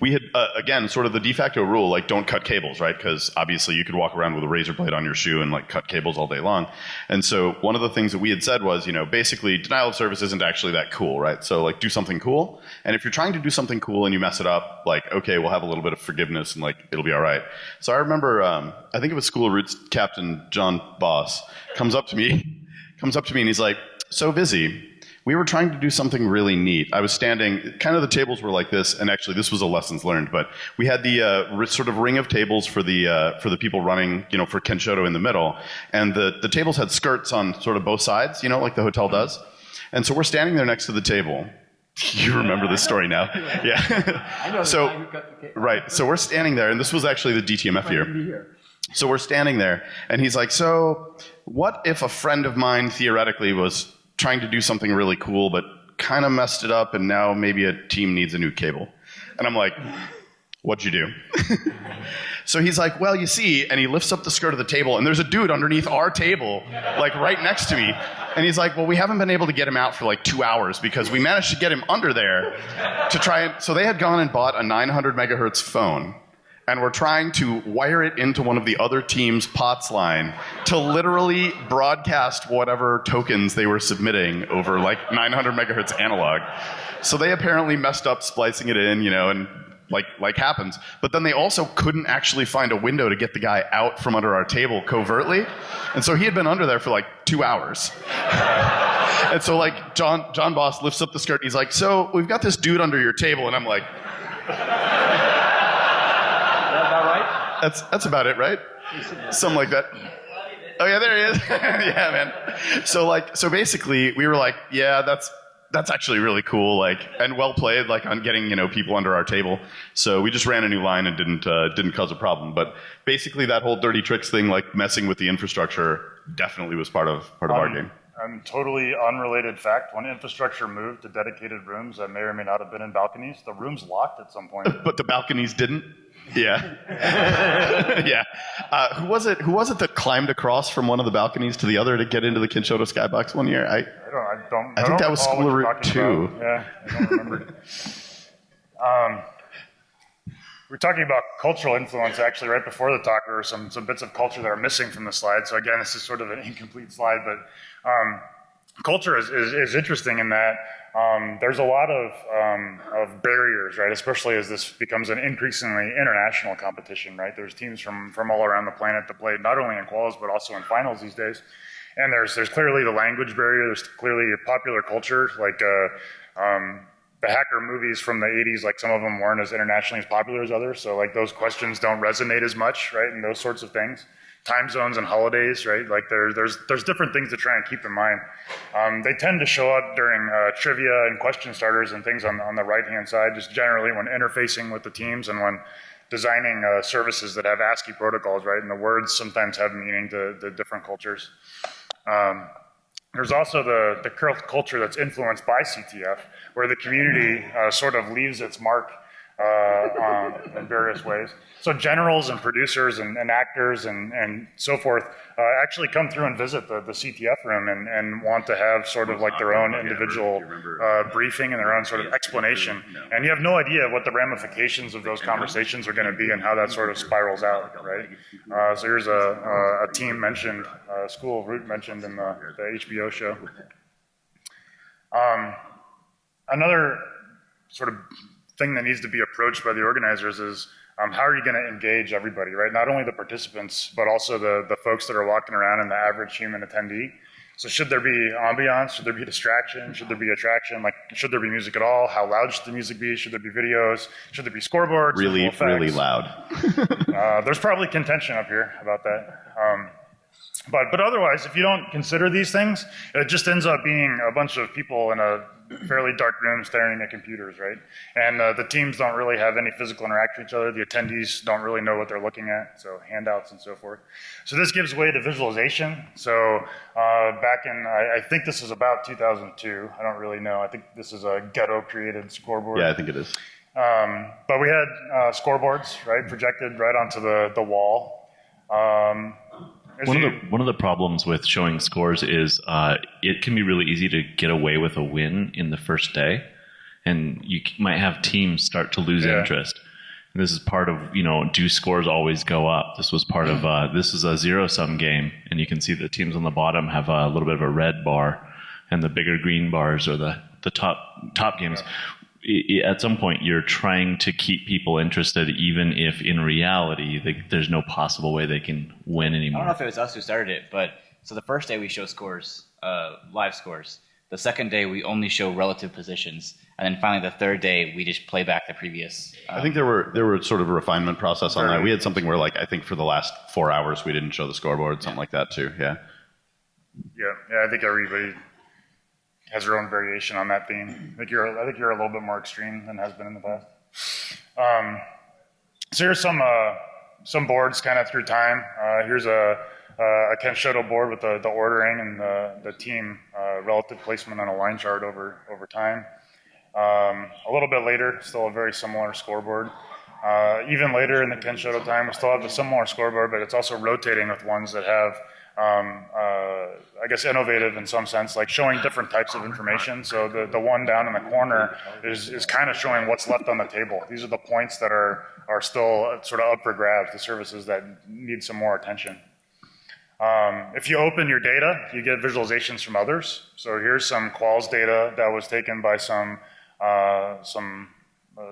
we had, again, sort of the de facto rule, like, don't cut cables, right? Because obviously you could walk around with a razor blade on your shoe and like cut cables all day long. And so one of the things that we had said was, basically denial of service isn't actually that cool, right? So like, do something cool. And if you're trying to do something cool and you mess it up, like, okay, we'll have a little bit of forgiveness and like, it'll be all right. So I remember, I think it was School of Roots Captain John Boss comes up to me and he's like, "So Vizzy, we were trying to do something really neat. I was standing, kind of the tables were like this, and actually this was a lessons learned, but we had the sort of ring of tables for the people running, for Kenshoto in the middle, and the tables had skirts on sort of both sides, like the hotel does. And so we're standing there next to the table." You remember this story now. Yeah. Right. So we're standing there, and this was actually the DTMF year. So we're standing there, and he's like, "So what if a friend of mine theoretically was trying to do something really cool, but kind of messed it up, and now maybe a team needs a new cable?" And I'm like, "What'd you do?" So he's like, "Well, you see," and he lifts up the skirt of the table, and there's a dude underneath our table, like right next to me. And he's like, "Well, we haven't been able to get him out for like 2 hours because we managed to get him under there to try and..." So they had gone and bought a 900 megahertz phone, and we're trying to wire it into one of the other team's POTS line to literally broadcast whatever tokens they were submitting over like 900 megahertz analog. So they apparently messed up splicing it in, and like happens. But then they also couldn't actually find a window to get the guy out from under our table covertly. And so he had been under there for like 2 hours. And so like John Boss lifts up the skirt and he's like, "So we've got this dude under your table." And I'm like, That's about it, right? Something like that. Oh yeah, there he is. Yeah, man. So basically, we were like, "Yeah, that's actually really cool, like, and well played, like, on getting people under our table." So we just ran a new line and didn't cause a problem. But basically, that whole dirty tricks thing, like messing with the infrastructure, definitely was part of our game. And totally unrelated fact: when infrastructure moved to dedicated rooms that may or may not have been in balconies, the rooms locked at some point. But the balconies didn't. Yeah. Yeah. Who was it that climbed across from one of the balconies to the other to get into the Kenshoto skybox one year? I think that was School of Root 2. Yeah, I don't remember. We're talking about cultural influence. Actually, right before the talk, there were some bits of culture that are missing from the slide. So again, this is sort of an incomplete slide, but culture is interesting in that there's a lot of barriers, right? Especially as this becomes an increasingly international competition, right? There's teams from all around the planet that play not only in quals but also in finals these days. And there's clearly the language barrier. There's clearly a popular culture, like the hacker movies from the 80s, like some of them weren't as internationally as popular as others. So like those questions don't resonate as much, right? And those sorts of things. Time zones and holidays, right? Like there's different things to try and keep in mind. They tend to show up during trivia and question starters and things on the right-hand side, just generally when interfacing with the teams and when designing services that have ASCII protocols, right? And the words sometimes have meaning to different cultures. There's also the culture that's influenced by CTF, where the community sort of leaves its mark in various ways. So generals and producers and actors and so forth actually come through and visit the CTF room and want to have sort of like their own individual briefing and their own sort of explanation. And you have no idea what the ramifications of those conversations are going to be and how that sort of spirals out, right? So here's a team mentioned, School of Root mentioned in the HBO show. Another sort of thing that needs to be approached by the organizers is how are you going to engage everybody, right? Not only the participants, but also the folks that are walking around and the average human attendee. So should there be ambiance? Should there be distraction? Should there be attraction? Like, should there be music at all? How loud should the music be? Should there be videos? Should there be scoreboards? Really, really loud. There's probably contention up here about that. But otherwise, if you don't consider these things, it just ends up being a bunch of people in a fairly dark room staring at computers, right? And the teams don't really have any physical interaction with each other. The attendees don't really know what they're looking at, so handouts and so forth. So this gives way to visualization. So back in, I think this is about 2002. I don't really know. I think this is a ghetto-created scoreboard. Yeah, I think it is. But we had scoreboards, right, projected right onto the wall. One of the problems with showing scores is it can be really easy to get away with a win in the first day, and you might have teams start to lose interest. And this is part of, do scores always go up? This was part of, this is a zero-sum game, and you can see the teams on the bottom have a little bit of a red bar, and the bigger green bars are the top games. At some point, you're trying to keep people interested, even if in reality there's no possible way they can win anymore. I don't know if it was us who started it, but so the first day we show scores, live scores. The second day we only show relative positions, and then finally the third day we just play back the previous. I think there were sort of a refinement process on that. We had something where, like, I think for the last 4 hours we didn't show the scoreboard, something like that too. Yeah. Yeah. I think everybody has their own variation on that theme. I think you're a little bit more extreme than has been in the past. So here's some boards kind of through time. Here's a Ken Shoto board with the ordering and the team relative placement on a line chart over time. A little bit later, still a very similar scoreboard. Even later in the Ken Shoto time, we still have a similar scoreboard, but it's also rotating with ones that have I guess innovative in some sense, like showing different types of information. So the one down in the corner is kind of showing what's left on the table. These are the points that are still sort of up for grabs, the services that need some more attention. If you open your data, you get visualizations from others. So here's some quals data that was taken by some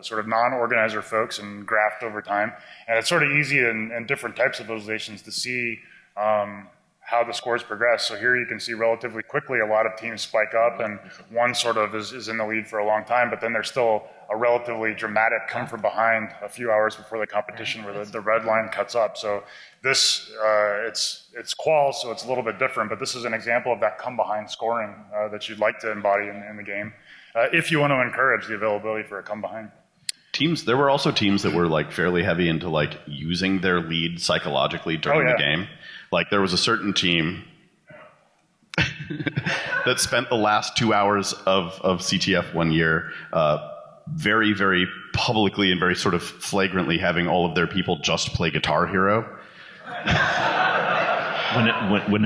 sort of non-organizer folks and graphed over time. And it's sort of easy in different types of visualizations to see how the scores progress. So here you can see relatively quickly a lot of teams spike up, and one sort of is in the lead for a long time, but then there's still a relatively dramatic come from behind a few hours before the competition where the red line cuts up. So this, it's quals, so it's a little bit different, but this is an example of that come behind scoring that you'd like to embody in the game if you want to encourage the availability for a come behind. There were also teams that were like fairly heavy into like using their lead psychologically during the game. Like there was a certain team that spent the last 2 hours of CTF one year very, very publicly and very sort of flagrantly having all of their people just play Guitar Hero.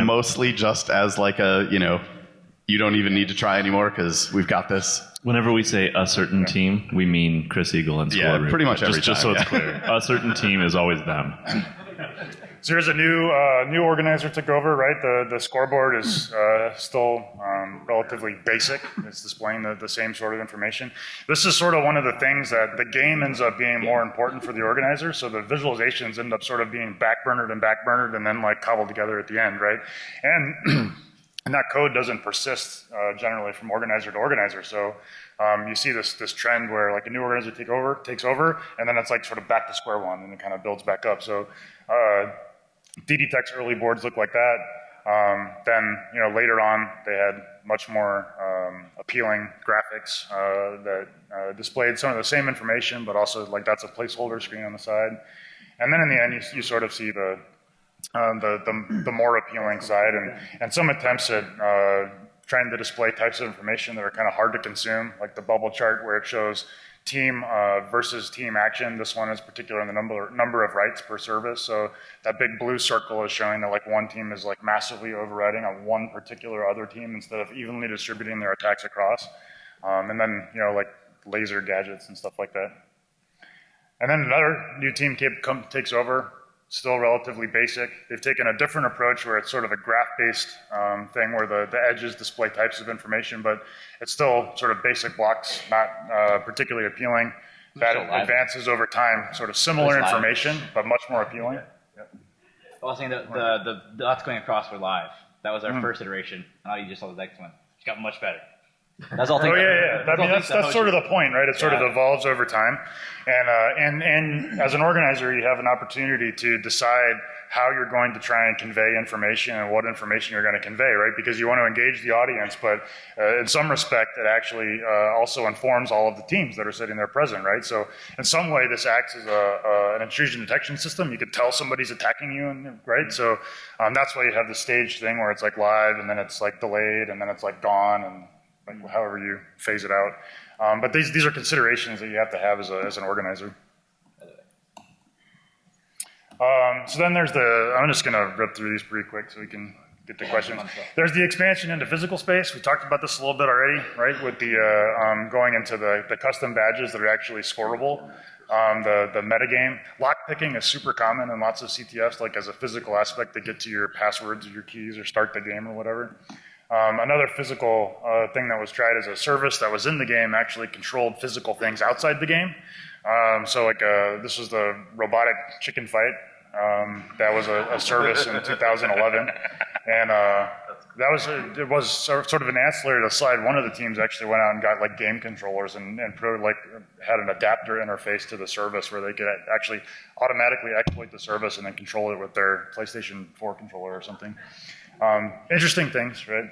Mostly just as like you don't even need to try anymore because we've got this. Whenever we say a certain team, we mean Chris Eagle and Squad Root. Pretty much every time. Just so it's clear. A certain team is always them. So here's a new organizer took over, right? The scoreboard is still relatively basic. It's displaying the same sort of information. This is sort of one of the things that the game ends up being more important for the organizer. So the visualizations end up sort of being backburnered and then like cobbled together at the end, right? And that code doesn't persist generally from organizer to organizer. So you see this trend where like a new organizer takes over, and then it's like sort of back to square one, and it kind of builds back up. So DD Tech's early boards look like that. Then later on they had much more appealing graphics that displayed some of the same information, but also like that's a placeholder screen on the side. And then in the end you sort of see the more appealing side and some attempts at trying to display types of information that are kind of hard to consume, like the bubble chart where it shows team versus team action. This one is particular in the number of writes per service. So that big blue circle is showing that like one team is like massively overriding on one particular other team instead of evenly distributing their attacks across. And then like laser gadgets and stuff like that. And then another new team takes over. Still relatively basic. They've taken a different approach where it's sort of a graph-based thing where the edges display types of information, but it's still sort of basic blocks, not particularly appealing. that So live. advances over time, sort of similar It's live. information, but much more appealing. I was saying the dots going across were live. That was our first iteration. Now you just saw the next one. It got much better. That's all. Oh yeah. I mean, that's sort of the point, right? It sort of Yeah. evolves over time, and as an organizer, you have an opportunity to decide how you're going to try and convey information and what information you're going to convey, right? Because you want to engage the audience, but in some respect, it actually also informs all of the teams that are sitting there present, right? So in some way, this acts as an intrusion detection system. You could tell somebody's attacking you, right? So that's why you have the stage thing where it's like live, and then it's like delayed, and then it's like gone, and however you phase it out. But these are considerations that you have to have as an organizer. So then there's I'm just going to rip through these pretty quick so we can get to questions. There's the expansion into physical space. We talked about this a little bit already, right? With the going into the custom badges that are actually scoreable. The metagame. Lockpicking is super common in lots of CTFs, like as a physical aspect to get to your passwords or your keys or start the game or whatever. Another physical thing that was tried as a service that was in the game actually controlled physical things outside the game. So like this was the robotic chicken fight. That was a service in 2011, and it was sort of an ancillary to the slide. One of the teams actually went out and got like game controllers and had an adapter interface to the service where they could actually automatically exploit the service and then control it with their PlayStation 4 controller or something. Interesting things, right?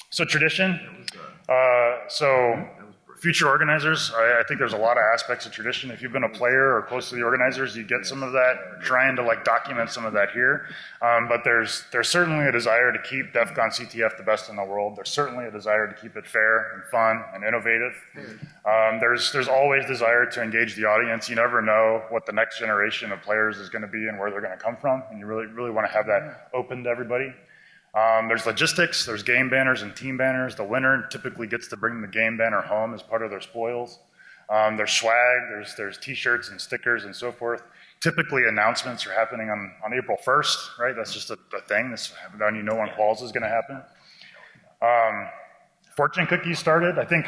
So tradition. So future organizers, I think there's a lot of aspects of tradition. If you've been a player or close to the organizers, you get some of that. We're trying to like document some of that here. But there's certainly a desire to keep DEF CON CTF the best in the world. There's certainly a desire to keep it fair and fun and innovative. There's always desire to engage the audience. You never know what the next generation of players is going to be and where they're going to come from, and you really want to have that open to everybody. There's logistics, there's game banners and team banners. The winner typically gets to bring the game banner home as part of their spoils. There's swag, there's t-shirts and stickers and so forth. Typically announcements are happening on April 1st, right? That's just a thing. Then you know when quals is going to happen. Fortune cookies started. I think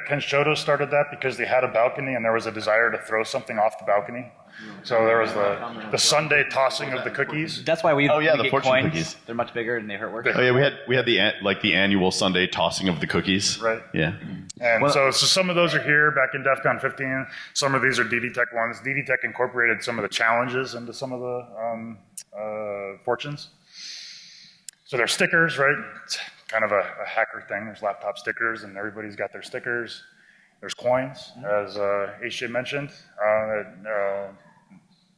Ken Shoto started that because they had a balcony and there was a desire to throw something off the balcony. So there was the Sunday tossing of the cookies. That's why we the get fortune coins. cookies. They're much bigger and they hurt worse. Oh yeah, we had the annual Sunday tossing of the cookies. Right. Yeah. And so some of those are here back in DEF CON 15. Some of these are DD Tech ones. DD Tech incorporated some of the challenges into some of the fortunes. So there's stickers, right? It's kind of a hacker thing. There's laptop stickers and everybody's got their stickers. There's coins, as HJ mentioned.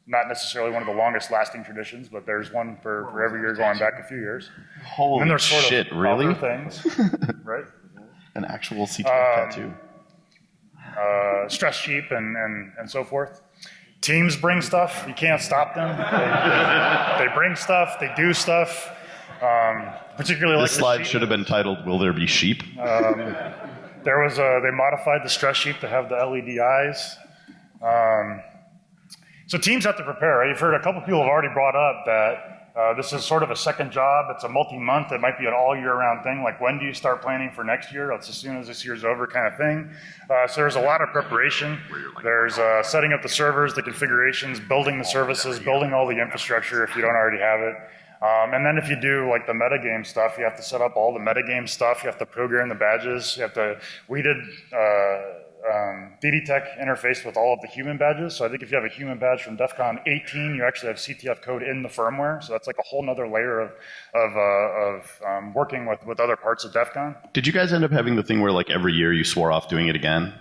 Not necessarily one of the longest lasting traditions, but there's one for every year going back a few years. Holy and there's sort shit, of really? other things, right? An actual CTF tattoo. Stress sheep and so forth. Teams bring stuff. You can't stop them. They bring stuff. They do stuff. Particularly This slide should have been titled, "Will there be sheep?" There was they modified the stress sheep to have the LED eyes. So teams have to prepare, right? You've heard a couple people have already brought up that this is sort of a second job. It's a multi-month. It might be an all-year-round thing. Like, when do you start planning for next year? It's as soon as this year's over kind of thing. So there's a lot of preparation. There's setting up the servers, the configurations, building the services, building all the infrastructure if you don't already have it. And then if you do like the metagame stuff, you have to set up all the metagame stuff. You have to program the badges. We did DD Tech interfaced with all of the human badges. So I think if you have a human badge from DEF CON 18, you actually have CTF code in the firmware. So that's like a whole nother layer of working with other parts of DEF CON. Did you guys end up having the thing where like every year you swore off doing it again?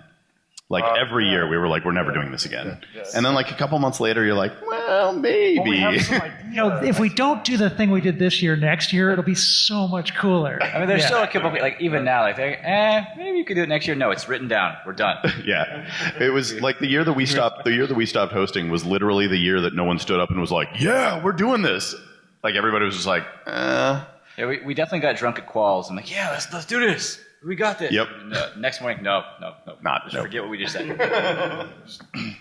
Like every year we were like, we're never doing this again. And then like a couple months later, you're like, well, maybe. Well, we have some ideas. If we don't do the thing we did this year, next year, it'll be so much cooler. I mean, there's still a couple, like even now, like maybe you could do it next year. No, it's written down. We're done. Yeah. It was like the year that we stopped hosting was literally the year that no one stood up and was like, yeah, we're doing this. Like everybody was just like, Yeah, we definitely got drunk at quals. I'm like, yeah, let's do this. We got this. Yep. Next morning, no. Not. Forget what we just said.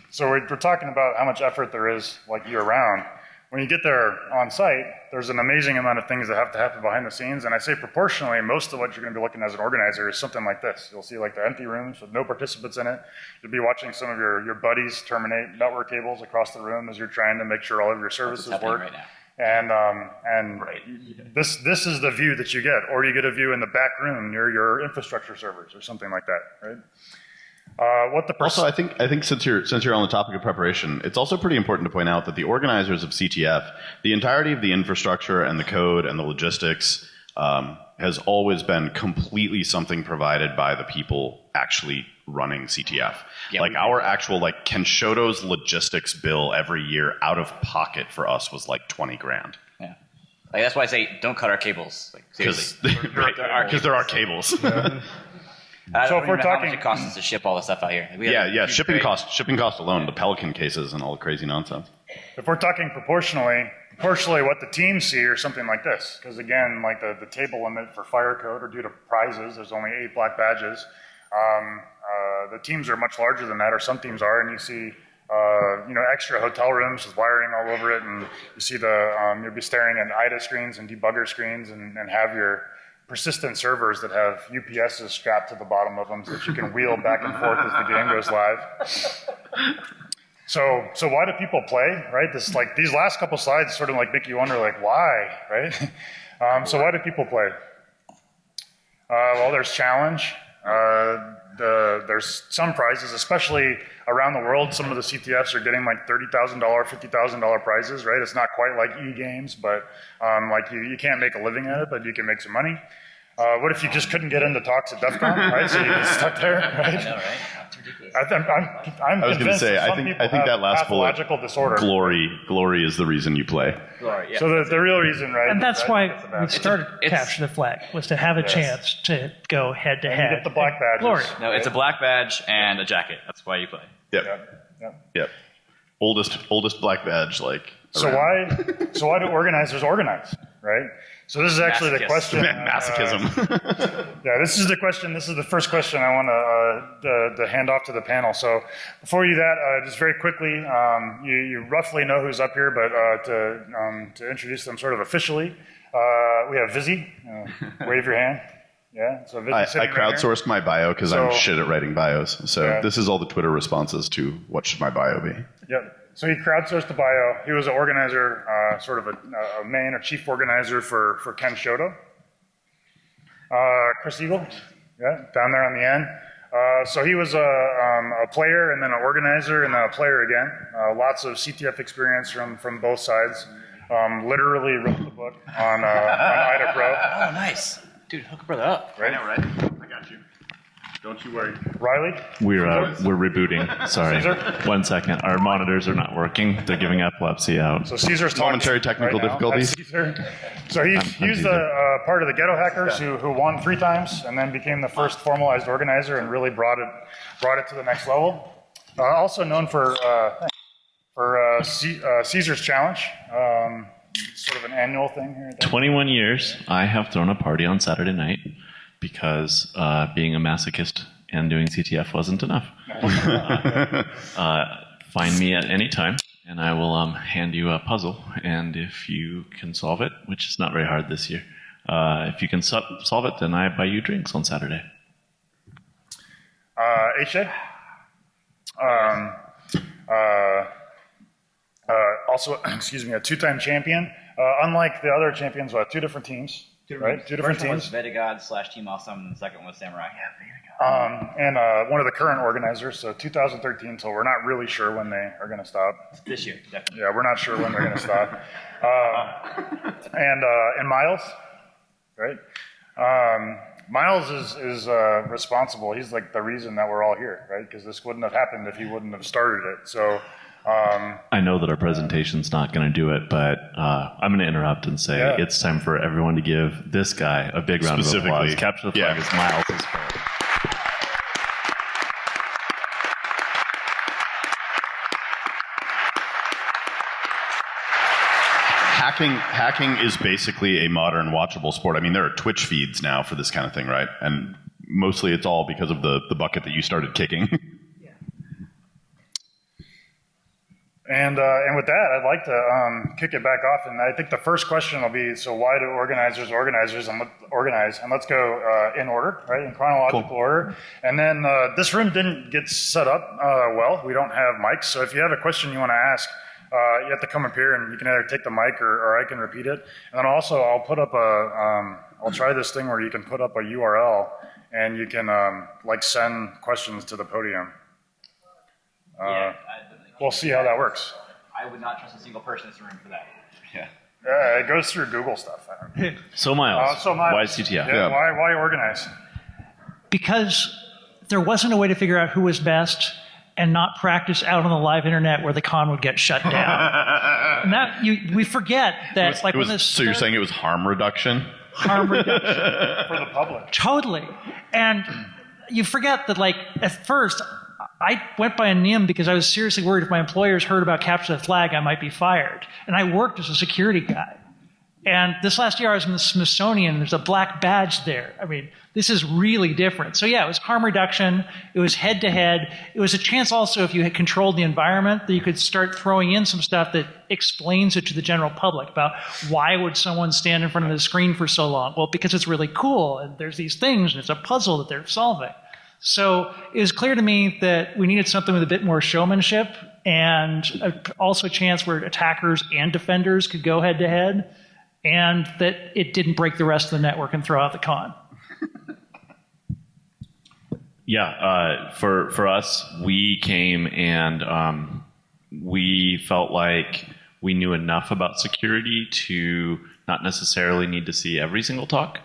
So we're talking about how much effort there is like year round. When you get there on site, there's an amazing amount of things that have to happen behind the scenes, and I say proportionally, most of what you're going to be looking at as an organizer is something like this. You'll see like the empty rooms with no participants in it. You'll be watching some of your buddies terminate network cables across the room as you're trying to make sure all of your services work. Right now. And this is the view that you get, or you get a view in the back room near your infrastructure servers or something like that, right? Also, I think since you're on the topic of preparation, it's also pretty important to point out that the organizers of CTF, the entirety of the infrastructure and the code and the logistics has always been completely something provided by the people actually running CTF. Yeah, like our actual Ken Shoto's logistics bill every year out of pocket for us was like 20 grand. Yeah. Like, that's why I say don't cut our cables. Like, seriously. Because there are cables. I So don't if we're even know how talking- much it costs us to ship all this stuff out here. Like, we have Yeah, huge shipping crate. cost alone, the Pelican cases and all the crazy nonsense. If we're talking proportionally what the teams see are something like this. Because again, like the table limit for fire code or due to prizes, there's only 8 black badges. The teams are much larger than that, or some teams are, and you see extra hotel rooms with wiring all over it, and you see you'll be staring at IDA screens and debugger screens and have your persistent servers that have UPSs strapped to the bottom of them so that you can wheel back and forth as the game goes live. So why do people play, right? These last couple slides sort of make you wonder, why, right? So why do people play? Well, there's challenge. There's some prizes, especially around the world. Some of the CTFs are getting $30,000, $50,000 prizes, right? It's not quite like e-games, but you can't make a living at it, but you can make some money. What if you just couldn't get into talks at DEF CON, right? So you get stuck there, right? I know, right? That's ridiculous. I was going to say, I think that last bullet, pathological disorder. glory is the reason you play. Glory, yeah. So the real reason, right? And that's why the we bad. started It's- Capture the Flag, was to have a chance to go head to You head. get the black badges. Glory. No, it's a black badge and a jacket. That's why you play. Yep. Oldest black badge, So around. why do organizers organize, right? So this is actually the Masochist. question. Masochism. Yeah, this is the question. This is the first question I want to hand off to the panel. So before we do that, just very quickly, you roughly know who's up here, but to introduce them sort of officially, we have Vizzy. Wave your hand. Yeah. So Vizzy I sitting right here. crowdsourced my bio because I'm So- shit at writing bios. So Yeah. this is all the Twitter responses to what should my bio be. Yep. So he crowdsourced the bio. He was an organizer, sort of a main or chief organizer for Ken Shoto. Chris Eagle, yeah, down there on the end. So he was a player and then an organizer and then a player again. Lots of CTF experience from both sides. Literally wrote the book on IDA Pro. Oh, nice. Dude, hook a brother up. Right? right? I got you. Don't you worry. Riley? We're rebooting. Sorry. Caesar? 1 second. Our monitors are not working. They're giving epilepsy out. So Caesar's talking Momentary technical right now. difficulties. That's Caesar. So he's the part of the Ghetto Hackers who won 3 times and then became the first formalized organizer and really brought it to the next level. Also known for Caesar's Challenge, sort of an annual thing here. 21 years, I have thrown a party on Saturday night because being a masochist and doing CTF wasn't enough. Find me at any time, and I will hand you a puzzle. And if you can solve it, which is not very hard this year, if you can solve it, then I buy you drinks on Saturday. HJ? Also, excuse me, a 2-time champion. Unlike the other champions, 2 different teams. Right? 2 different First one was teams. Vedigod / Team Awesome, and the second one was Samurai. And one of the current organizers, so 2013, so we're not really sure when they are going to stop. This year, definitely. Yeah, we're not sure when they're going to stop. And Miles, right? Miles is responsible. He's like the reason that we're all here, right? Because this wouldn't have happened if he wouldn't have started it. So I know that our presentation's not going to do it, but I'm going to interrupt and say Yeah. it's time for everyone to give this guy a big round of applause. Specifically, Capture the Flag is Miles' fault. Hacking is basically a modern watchable sport. I mean, there are Twitch feeds now for this kind of thing, right? And mostly it's all because of the bucket that you started kicking. And with that, I'd like to kick it back off. And I think the first question will be, so why do organizers organize? And let's go in order, right, in chronological order. And then this room didn't get set up well. We don't have mics. So if you have a question you want to ask, you have to come up here and you can either take the mic or I can repeat it. And then also I'll put up I'll try this thing where you can put up a URL and you can like send questions to the podium. We'll see how that works. I would not trust a single person in this room for that. Yeah, it goes through Google stuff. So Miles, why CTF? Yeah. Why organize? Because there wasn't a way to figure out who was best and not practice out on the live internet where the con would get shut down. And that we forget that So you're saying it was harm reduction? Harm reduction for the public. Totally. And you forget that at first I went by a NIM because I was seriously worried if my employers heard about capture the flag, I might be fired. And I worked as a security guy. And this last year I was in the Smithsonian, and there's a black badge there. I mean, this is really different. So yeah, it was harm reduction. It was head-to-head. It was a chance also, if you had controlled the environment, that you could start throwing in some stuff that explains it to the general public about why would someone stand in front of the screen for so long? Well, because it's really cool, and there's these things, and it's a puzzle that they're solving. So it was clear to me that we needed something with a bit more showmanship and also a chance where attackers and defenders could go head-to-head, and that it didn't break the rest of the network and throw out the con. For us, we came and we felt like we knew enough about security to not necessarily need to see every single talk.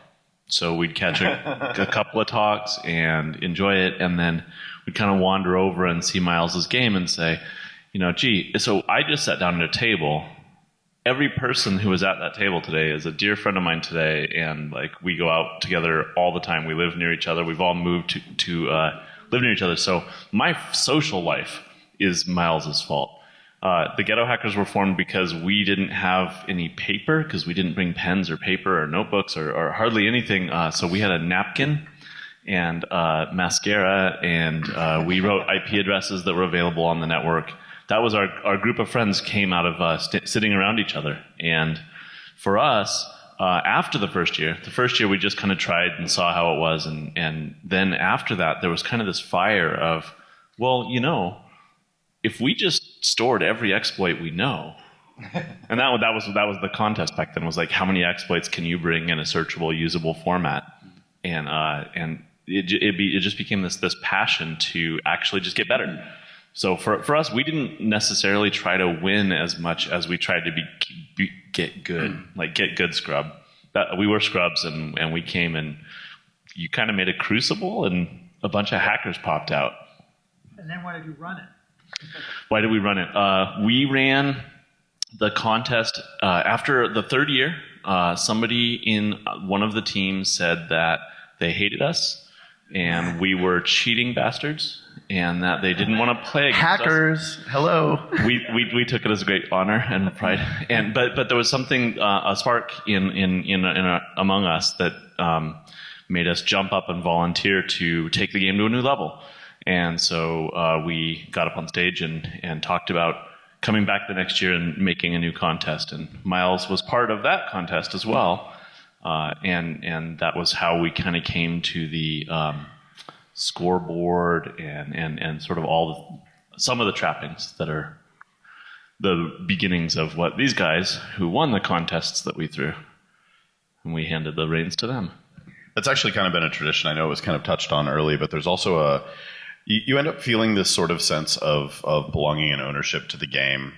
So we'd catch a couple of talks and enjoy it, and then we'd kind of wander over and see Miles's game and say, so I just sat down at a table. Every person who was at that table today is a dear friend of mine today, and we go out together all the time. We live near each other. We've all moved to live near each other. So my social life is Miles's fault. The ghetto hackers were formed because we didn't have any paper, because we didn't bring pens or paper or notebooks or hardly anything. So we had a napkin and mascara, and we wrote IP addresses that were available on the network. That was our group of friends came out of sitting around each other. And for us, after the first year we just kind of tried and saw how it was. And then after that, there was kind of this fire of, if we just stored every exploit we know, and that was the contest back then, was like, how many exploits can you bring in a searchable, usable format? And it just became this passion to actually just get better. So for us, we didn't necessarily try to win as much as we tried to get good, get good scrub. We were scrubs, and we came, and you kind of made a crucible, and a bunch of hackers popped out. And then why did you run it? Why did we run it? We ran the contest after the third year. Somebody in one of the teams said that they hated us, and we were cheating bastards, and that they didn't want to play against Hackers, us. Hello. We took it as a great honor and pride, but there was something, a spark among us that made us jump up and volunteer to take the game to a new level. And so we got up on stage and talked about coming back the next year and making a new contest. And Miles was part of that contest as well. And that was how we kind of came to the scoreboard and sort of some of the trappings that are the beginnings of what these guys who won the contests that we threw. And we handed the reins to them. That's actually kind of been a tradition. I know it was kind of touched on early, but there's also you end up feeling this sort of sense of belonging and ownership to the game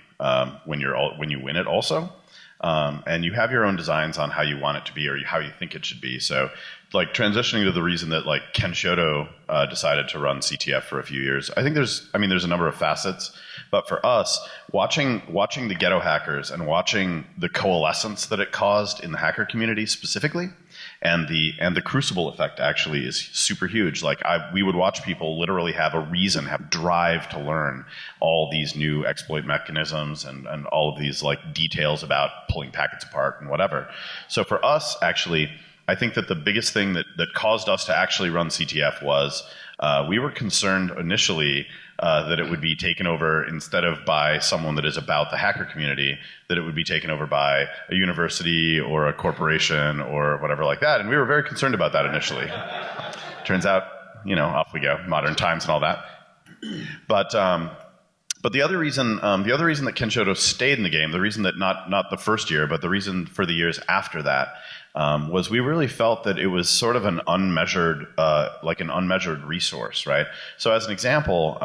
when you win it also. And you have your own designs on how you want it to be or how you think it should be. So transitioning to the reason that Ken Shoto decided to run CTF for a few years, I think there's a number of facets. But for us, watching the ghetto hackers and watching the coalescence that it caused in the hacker community specifically, and the crucible effect actually is super huge. We would watch people literally have a reason, have drive to learn all these new exploit mechanisms and all of these details about pulling packets apart and whatever. So for us, actually, I think that the biggest thing that caused us to actually run CTF was we were concerned initially that it would be taken over, instead of by someone that is about the hacker community, that it would be taken over by a university or a corporation or whatever like that. And we were very concerned about that initially. Turns out, off we go, modern times and all that. But the other reason that Kenshoto stayed in the game, the reason that not the first year, but the reason for the years after that, was we really felt that it was sort of an unmeasured resource, right? So as an example,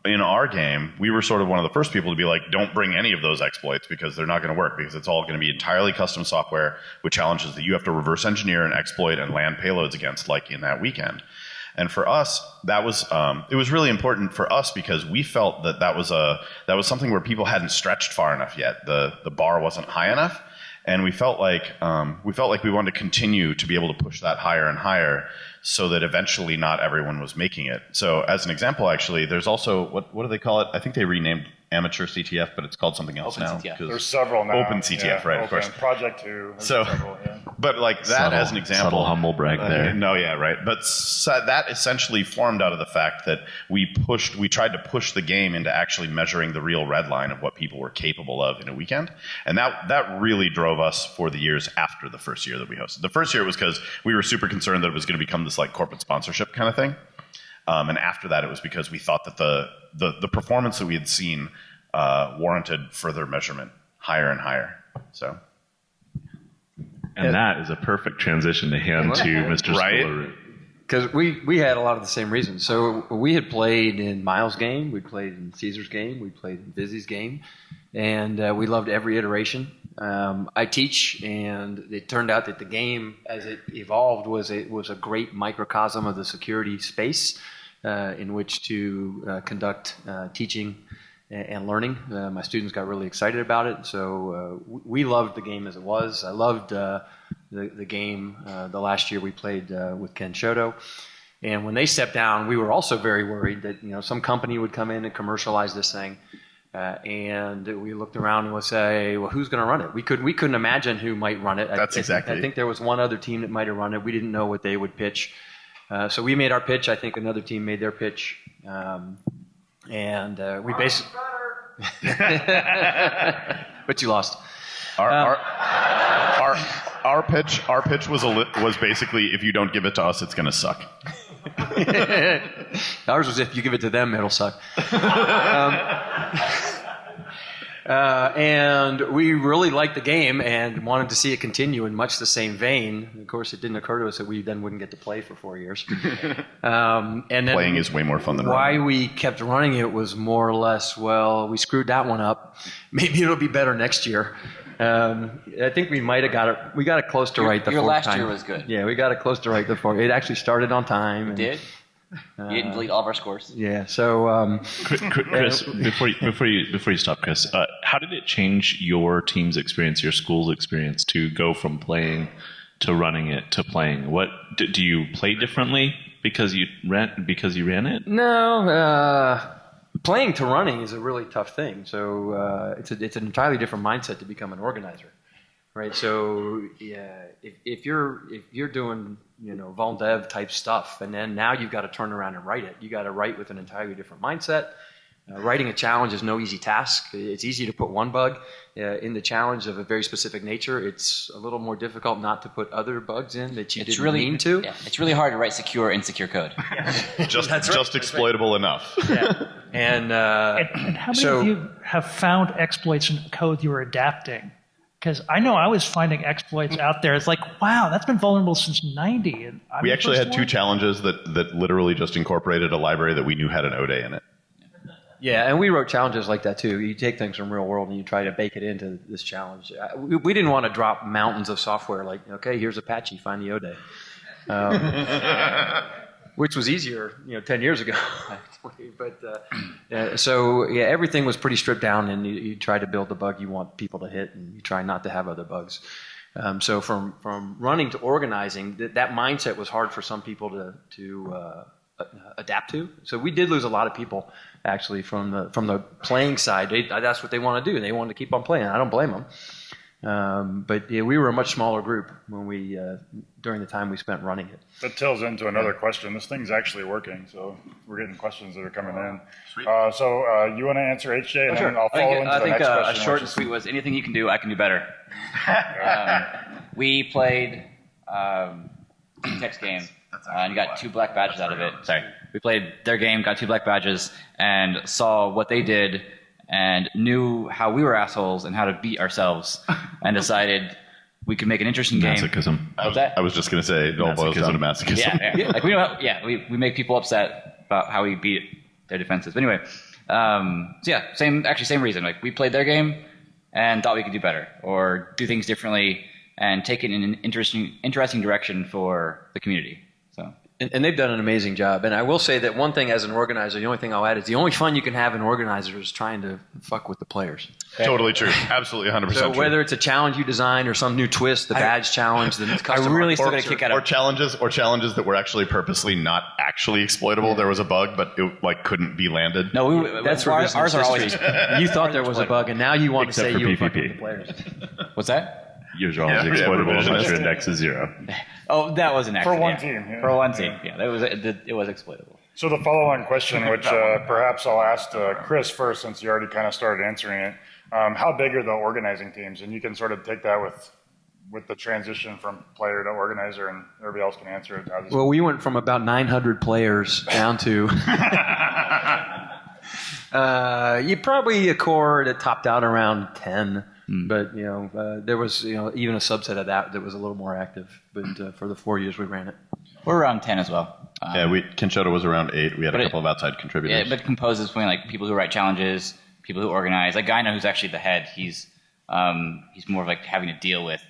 in our game, we were sort of one of the first people to be like, don't bring any of those exploits because they're not going to work, because it's all going to be entirely custom software with challenges that you have to reverse engineer and exploit and land payloads against, like in that weekend. And for us, that was it was really important for us because we felt that was something where people hadn't stretched far enough yet. The bar wasn't high enough, and we felt like we wanted to continue to be able to push that higher and higher, so that eventually not everyone was making it. So as an example, actually, there's also what do they call it? I think they renamed amateur CTF, but it's called something else now. CTF. There's several now. Open CTF, right? Of course. Project 2. So, several, yeah. But like that Subtle- as an example, subtle humble brag there. No, yeah, right. But that essentially formed out of the fact that we tried to push the game into actually measuring the real red line of what people were capable of in a weekend, and that really drove us for the years after the first year that we hosted. The first year was because we were super concerned that it was going to become this like corporate sponsorship kind of thing, and after that it was because we thought that the performance that we had seen warranted further measurement, higher and higher. So. And that is a perfect transition to hand to Mr. Right? Spooler. Because we had a lot of the same reasons. So we had played in Miles' game, we played in Caesar's game, we played in Vizzy's game, and we loved every iteration. I teach, and it turned out that the game, as it evolved, was a great microcosm of the security space in which to conduct teaching and learning. My students got really excited about it, so we loved the game as it was. I loved the game the last year we played with Ken Shoto. And when they stepped down, we were also very worried that some company would come in and commercialize this thing. And we looked around and would say, well, who's going to run it? We couldn't imagine who might run it. That's exactly. I think there was one other team that might have run it. We didn't know what they would pitch. So we made our pitch. I think another team made their pitch. And we basically, but you lost. Our pitch was basically, if you don't give it to us, it's going to suck. Ours was, if you give it to them, it'll suck. And we really liked the game and wanted to see it continue in much the same vein. Of course, it didn't occur to us that we then wouldn't get to play for 4 years. And then Playing is way more fun than why running. we kept running it was more or less, well, we screwed that one up. Maybe it'll be better next year. I think we might have got it. We got it close to right the your fourth last time. year was good. Yeah, we got it close to right the fourth. It actually started on time. And, Did? You didn't delete all of our scores? Yeah. So Chris, before you stop, Chris, how did it change your team's experience, your school's experience, to go from playing to running it to playing? What do you play differently because you ran it? no, playing to running is a really tough thing. So it's an entirely different mindset to become an organizer, right? So yeah, if you're doing vol dev type stuff, and then now you've got to turn around and write it. You got to write with an entirely different mindset. Writing a challenge is no easy task. It's easy to put one bug in the challenge of a very specific nature. It's a little more difficult not to put other bugs in that you didn't mean to. Yeah, it's really hard to write secure, insecure code. Just exploitable enough. Yeah. And how many of you have found exploits in code you were adapting? Because I know I was finding exploits out there. It's like, wow, that's been vulnerable since 90. And We actually had two challenges that literally just incorporated a library that we knew had an ODE in it. Yeah, and we wrote challenges like that too. You take things from real world and you try to bake it into this challenge. We didn't want to drop mountains of software like, okay, here's Apache, find the ODE. Which was easier, 10 years ago. But so everything was pretty stripped down, and you try to build the bug you want people to hit, and you try not to have other bugs. So from running to organizing, that mindset was hard for some people to adapt to. So we did lose a lot of people actually from the playing side. That's what they want to do. They want to keep on playing. I don't blame them. But yeah, we were a much smaller group when we during the time we spent running it. That tails into another question. This thing's actually working, so we're getting questions that are coming in. So you want to answer HJ, and then I'll follow into the next question. I think short and sweet was anything you can do, I can do better. We played text game and got 2 black badges out of it. Sorry, we played their game, got 2 black badges, and saw what they did, and knew how we were assholes and how to beat ourselves, and decided we could make an interesting game. Masochism. What's that? I was just going to say it all boils down to masochism. Yeah. Like we know how, we make people upset about how we beat their defenses. But anyway, so yeah, same reason. Like we played their game and thought we could do better or do things differently and take it in an interesting direction for the community. So. And they've done an amazing job. And I will say that one thing as an organizer, the only thing I'll add is the only fun you can have in organizer is trying to fuck with the players. Totally true. Absolutely 100% So true. whether it's a challenge you design or some new twist, the badge challenge, the custom I really art, still get a kick out of challenges that were actually purposely not actually exploitable. There was a bug, but it couldn't be landed. No, that's ours are always. You thought there was a bug, and now you want Except to for say you were fucking PvP. with the players. What's that? Yours are always exploitable unless your index is 0. Oh, that was an accident. For one team, yeah. For one team, yeah, it was exploitable. So the follow-on question, which perhaps I'll ask Chris first, since you already kind of started answering it. How big are the organizing teams? And you can sort of take that with the transition from player to organizer, and everybody else can answer it. Well, we went from about 900 players down to you probably a core that topped out around 10. But there was even a subset of that was a little more active. But for the 4 years we ran it, we're around 10 as well. Kinshota was around 8. We had a couple of outside contributors. Yeah, but composed is between like people who write challenges, people who organize. Like Guy, who's actually the head, he's more of like having to deal with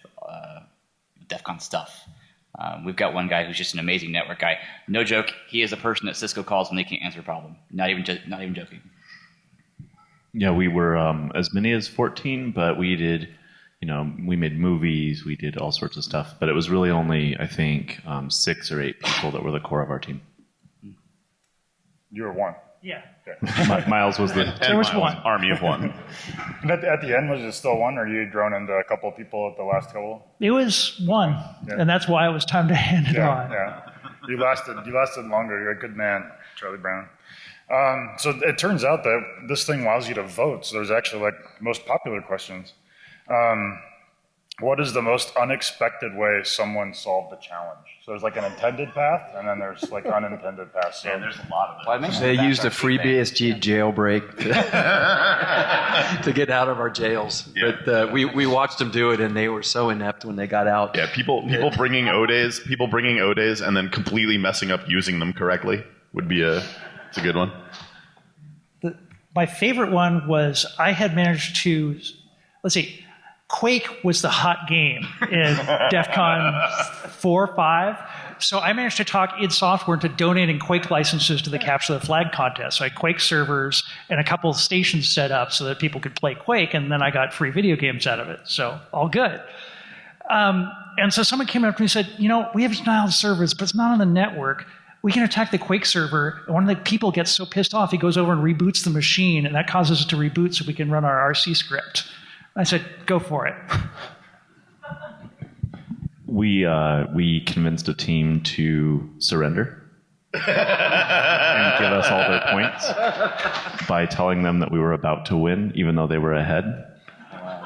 DEF CON stuff. We've got one guy who's just an amazing network guy. No joke, he is the person that Cisco calls when they can't answer a problem. Not even joking. Yeah, we were as many as 14, but we did, we made movies, we did all sorts of stuff. But it was really only, I think, 6 or 8 people that were the core of our team. You were one. Yeah. Okay. Miles was the There was one. Army of one. And at the end, was it still one, or you drawn into a couple of people at the last couple? It was 1, and that's why it was time to hand it on. Yeah. You lasted longer. You're a good man, Charlie Brown. So it turns out that this thing allows you to vote. So there's actually like most popular questions. What is the most unexpected way someone solved the challenge? So there's like an intended path, and then there's like unintended paths. So there's a lot of it. they used a free BSG jailbreak to get out of our jails. Yeah. But we watched them do it, and they were so inept when they got out. Yeah, people bringing Odays and then completely messing up using them correctly would be it's a good one. My favorite one was I had managed to, let's see, Quake was the hot game in DEF CON 4, 5. So I managed to talk id Software into donating Quake licenses to the Capture the Flag contest. So I had Quake servers and a couple of stations set up so that people could play Quake, and then I got free video games out of it. So all good. And so someone came up to me and said, we have denial of service, but it's not on the network. We can attack the Quake server, and one of the people gets so pissed off, he goes over and reboots the machine, and that causes it to reboot so we can run our RC script. I said, go for it. We convinced a team to surrender and give us all their points by telling them that we were about to win, even though they were ahead.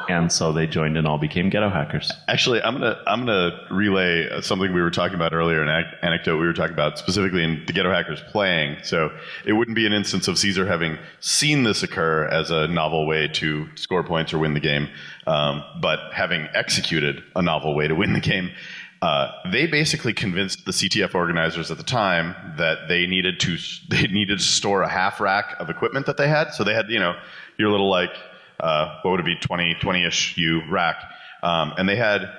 And so they joined and all became ghetto hackers. Actually, I'm gonna relay something we were talking about earlier, an anecdote we were talking about specifically in the ghetto hackers playing. So it wouldn't be an instance of Caesar having seen this occur as a novel way to score points or win the game, but having executed a novel way to win the game. They basically convinced the CTF organizers at the time that they needed to store a half rack of equipment that they had. So they had your little like. What would it be, 20-ish U rack. And they had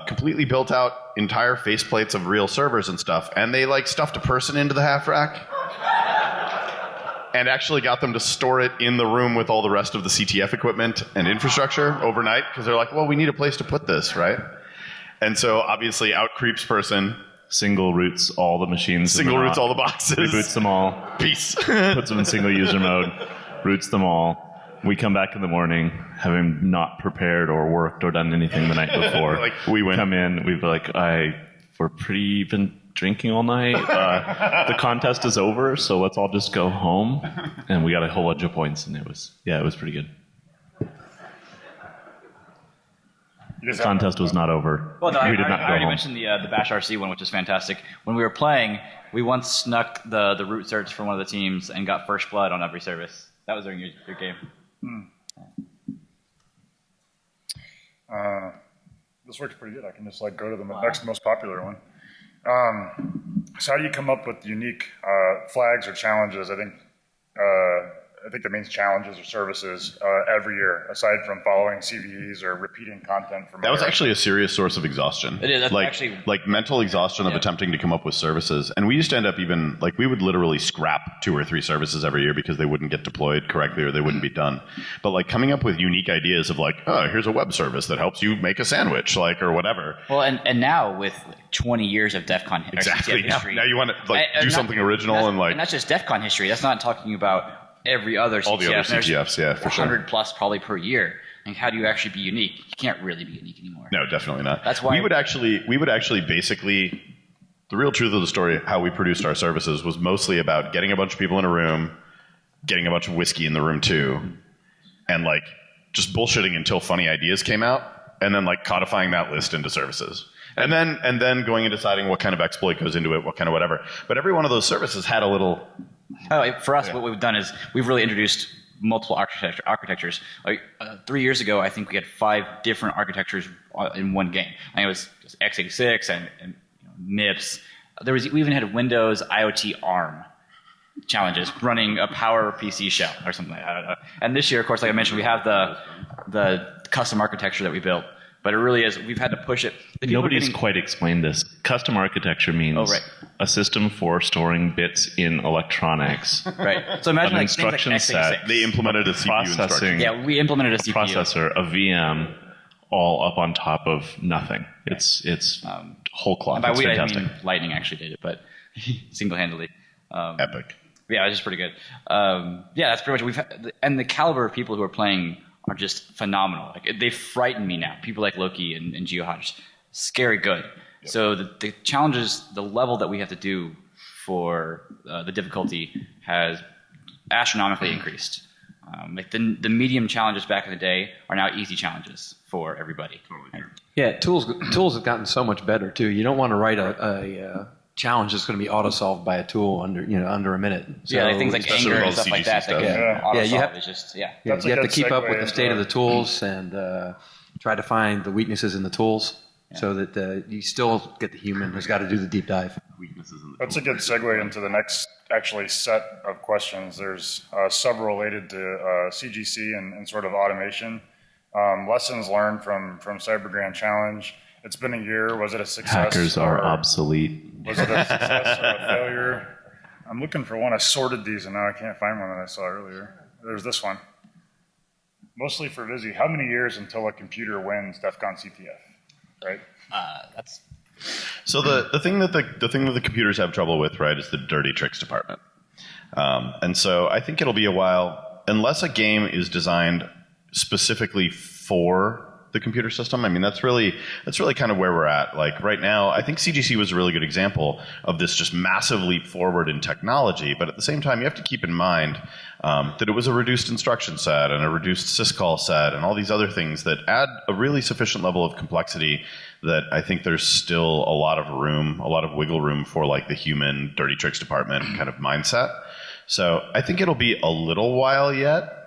completely built out entire faceplates of real servers and stuff. And they like stuffed a person into the half rack and actually got them to store it in the room with all the rest of the CTF equipment and infrastructure overnight. Because they're like, well, we need a place to put this, right? And so obviously out creeps person. Single roots all the machines. Single roots all the boxes. Reboots them all. Peace. Puts them in single user mode. Roots them all. We come back in the morning, having not prepared or worked or done anything the night before. Like, we win. Come in, we'd be like, we're been drinking all night. The contest is over, so let's all just go home. And we got a whole bunch of points, and it was pretty good. The contest was not over. Well, no, we I did not go already home. mentioned the Bash RC one, which is fantastic. When we were playing, we once snuck the root search from one of the teams and got first blood on every service. That was during your game. This works pretty good. I can just like go to the next most popular one. So how do you come up with unique flags or challenges? I think that means challenges or services every year, aside from following CVEs or repeating content from. That was actually a serious source of exhaustion. It is. That's like, actually like mental exhaustion of attempting to come up with services. And we used to end up even, like, we would literally scrap 2 or 3 services every year because they wouldn't get deployed correctly or they wouldn't be done. But like coming up with unique ideas of like, oh, here's a web service that helps you make a sandwich, like, or whatever. Well, and now with 20 years of DEF CON Exactly. history. Now you want to like do something original and like. And that's just DEF CON history. That's not talking about every other CTF. All the other CTFs, yeah, for sure. 100 plus probably per year. Like, how do you actually be unique? You can't really be unique anymore. No, definitely not. That's why we would actually basically, the real truth of the story, how we produced our services was mostly about getting a bunch of people in a room, getting a bunch of whiskey in the room too, and like just bullshitting until funny ideas came out, and then like codifying that list into services. And then going and deciding what kind of exploit goes into it, what kind of whatever. But every one of those services had a little. For us, what we've done is we've really introduced multiple architectures. Like 3 years ago, I think we had 5 different architectures in one game. I think it was x86 and MIPS. We even had Windows IoT ARM challenges running a Power PC shell or something like that. And this year, of course, like I mentioned, we have the custom architecture that we built. But it really is, we've had to push it. Nobody's quite explained this. Custom architecture means a system for storing bits in electronics. Right. So imagine an like instruction things like set. x86. They implemented a CPU instruction. Yeah, we implemented a CPU. Processor, a VM, all up on top of nothing. It's whole cloth. And by it's we, fantastic. I mean Lightning actually did it, but single-handedly. Epic. Yeah, it was just pretty good. Yeah, that's pretty much and the caliber of people who are playing are just phenomenal. Like, they frighten me now. People like Loki and GeoHodge, scary good. Yep. So the challenges, the level that we have to do for the difficulty has astronomically increased. Like the medium challenges back in the day are now easy challenges for everybody. Totally true. Yeah, tools have gotten so much better too. You don't want to write a challenge that's going to be auto-solved by a tool under a minute. So, yeah, like things like anger and stuff like that. stuff. You have, it's just, you have to keep up with the state of the tools and try to find the weaknesses in the tools so that you still get the human who's got to do the deep dive. That's a good segue into the next actually set of questions. There's several related to CGC and sort of automation. Lessons learned from Cyber Grand Challenge. It's been a year. Was it a success? Hackers are obsolete. Was it a success or a failure? I'm looking for one. I sorted these and now I can't find one that I saw earlier. There's this one. Mostly for Vizzy. How many years until a computer wins DEF CON CTF? Right? That's So the thing that the computers have trouble with, right, is the dirty tricks department. And so I think it'll be a while, unless a game is designed specifically for the computer system. I mean, that's really kind of where we're at. Like right now, I think CGC was a really good example of this just massive leap forward in technology. But at the same time, you have to keep in mind that it was a reduced instruction set and a reduced syscall set and all these other things that add a really sufficient level of complexity that I think there's still a lot of wiggle room for like the human dirty tricks department kind of mindset. So I think it'll be a little while yet.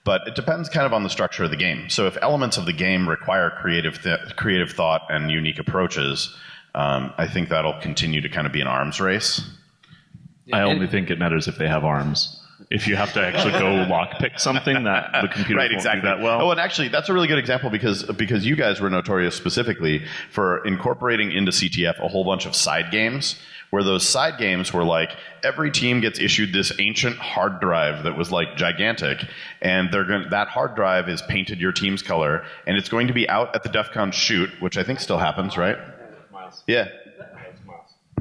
But it depends kind of on the structure of the game. So if elements of the game require creative thought and unique approaches, I think that'll continue to kind of be an arms race. I only think it matters if they have arms. If you have to actually go lockpick something that the computer Right, won't exactly. do that well. Oh, and actually, that's a really good example because you guys were notorious specifically for incorporating into CTF a whole bunch of side games, where those side games were like every team gets issued this ancient hard drive that was like gigantic, and that hard drive is painted your team's color, and it's going to be out at the DEF CON shoot, which I think still happens, right? Yeah.